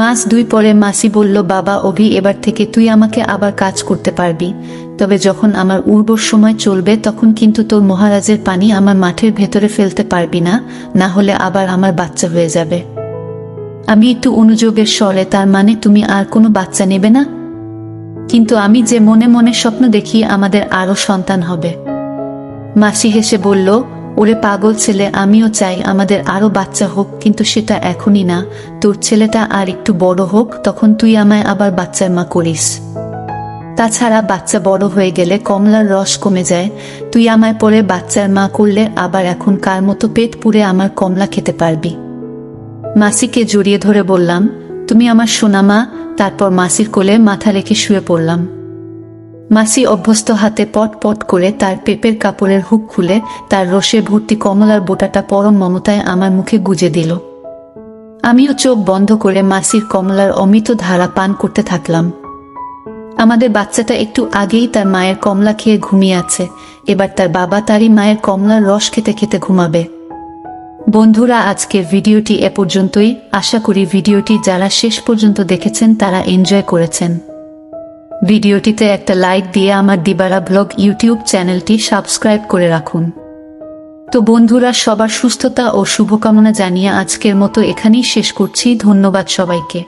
S1: মাস 2 পরে মাসি বলল, বাবা অভি, এবার থেকে তুই আমাকে আবার কাজ করতে পারবি, তবে যখন আমার উর্বর সময় চলবে তখন কিন্তু তোর মহারাজের পানি আমার মাঠের ভেতরে ফেলতে পারবি না, না হলে আবার আমার বাচ্চা হয়ে যাবে। আমি একটু অনুযোগের স্বরে, তার মানে তুমি আর কোনো বাচ্চা নেবে না? কিন্তু আমি যে মনে মনে স্বপ্ন দেখি আমাদের আরো সন্তান হবে। মাসি হেসে বলল, ওরে পাগল ছেলে, আমিও চাই আমাদের আরো বাচ্চা হোক, কিন্তু সেটা এখনই না। তোর ছেলেটা আর একটু বড় হোক, তখন তুই আমায় আবার বাচ্চার মা করিস। তাছাড়া বাচ্চা বড় হয়ে গেলে কমলার রস কমে যায়, তুই আমায় পরে বাচ্চার মা করলে আবার এখনকার মতো পেট পুরে আমার কমলা খেতে পারবি। মাসিকে জড়িয়ে ধরে বললাম, তুমি আমার সোনা মা। তারপর মাসির কোলে মাথা রেখে শুয়ে পড়লাম। মাসি অভ্যস্ত হাতে পট পট করে তার পেপের কাপড়ের হুক খুলে তার রসে ভর্তি কমলার বোটাটা পরম মমতায় আমার মুখে গুজে দিল। আমিও চোখ বন্ধ করে মাসির কমলার অমিত ধারা পান করতে থাকলাম। আমাদের বাচ্চাটা একটু আগেই তার মায়ের কমলা খেয়ে ঘুমিয়ে আছে, এবার তার বাবা তারই মায়ের কমলার রস খেতে খেতে ঘুমাবে। বন্ধুরা, আজকের ভিডিওটি এ পর্যন্তই। আশা করি ভিডিওটি যারা শেষ পর্যন্ত দেখেছেন তারা এনজয় করেছেন। ভিডিওটিতে একটা লাইক দিয়ে আমার দিবারা ব্লগ ইউটিউব চ্যানেলটি সাবস্ক্রাইব করে রাখুন। তো বন্ধুরা, সবার সুস্থতা ও শুভকামনা জানিয়ে আজকের মতো এখানেই শেষ করছি। ধন্যবাদ সবাইকে।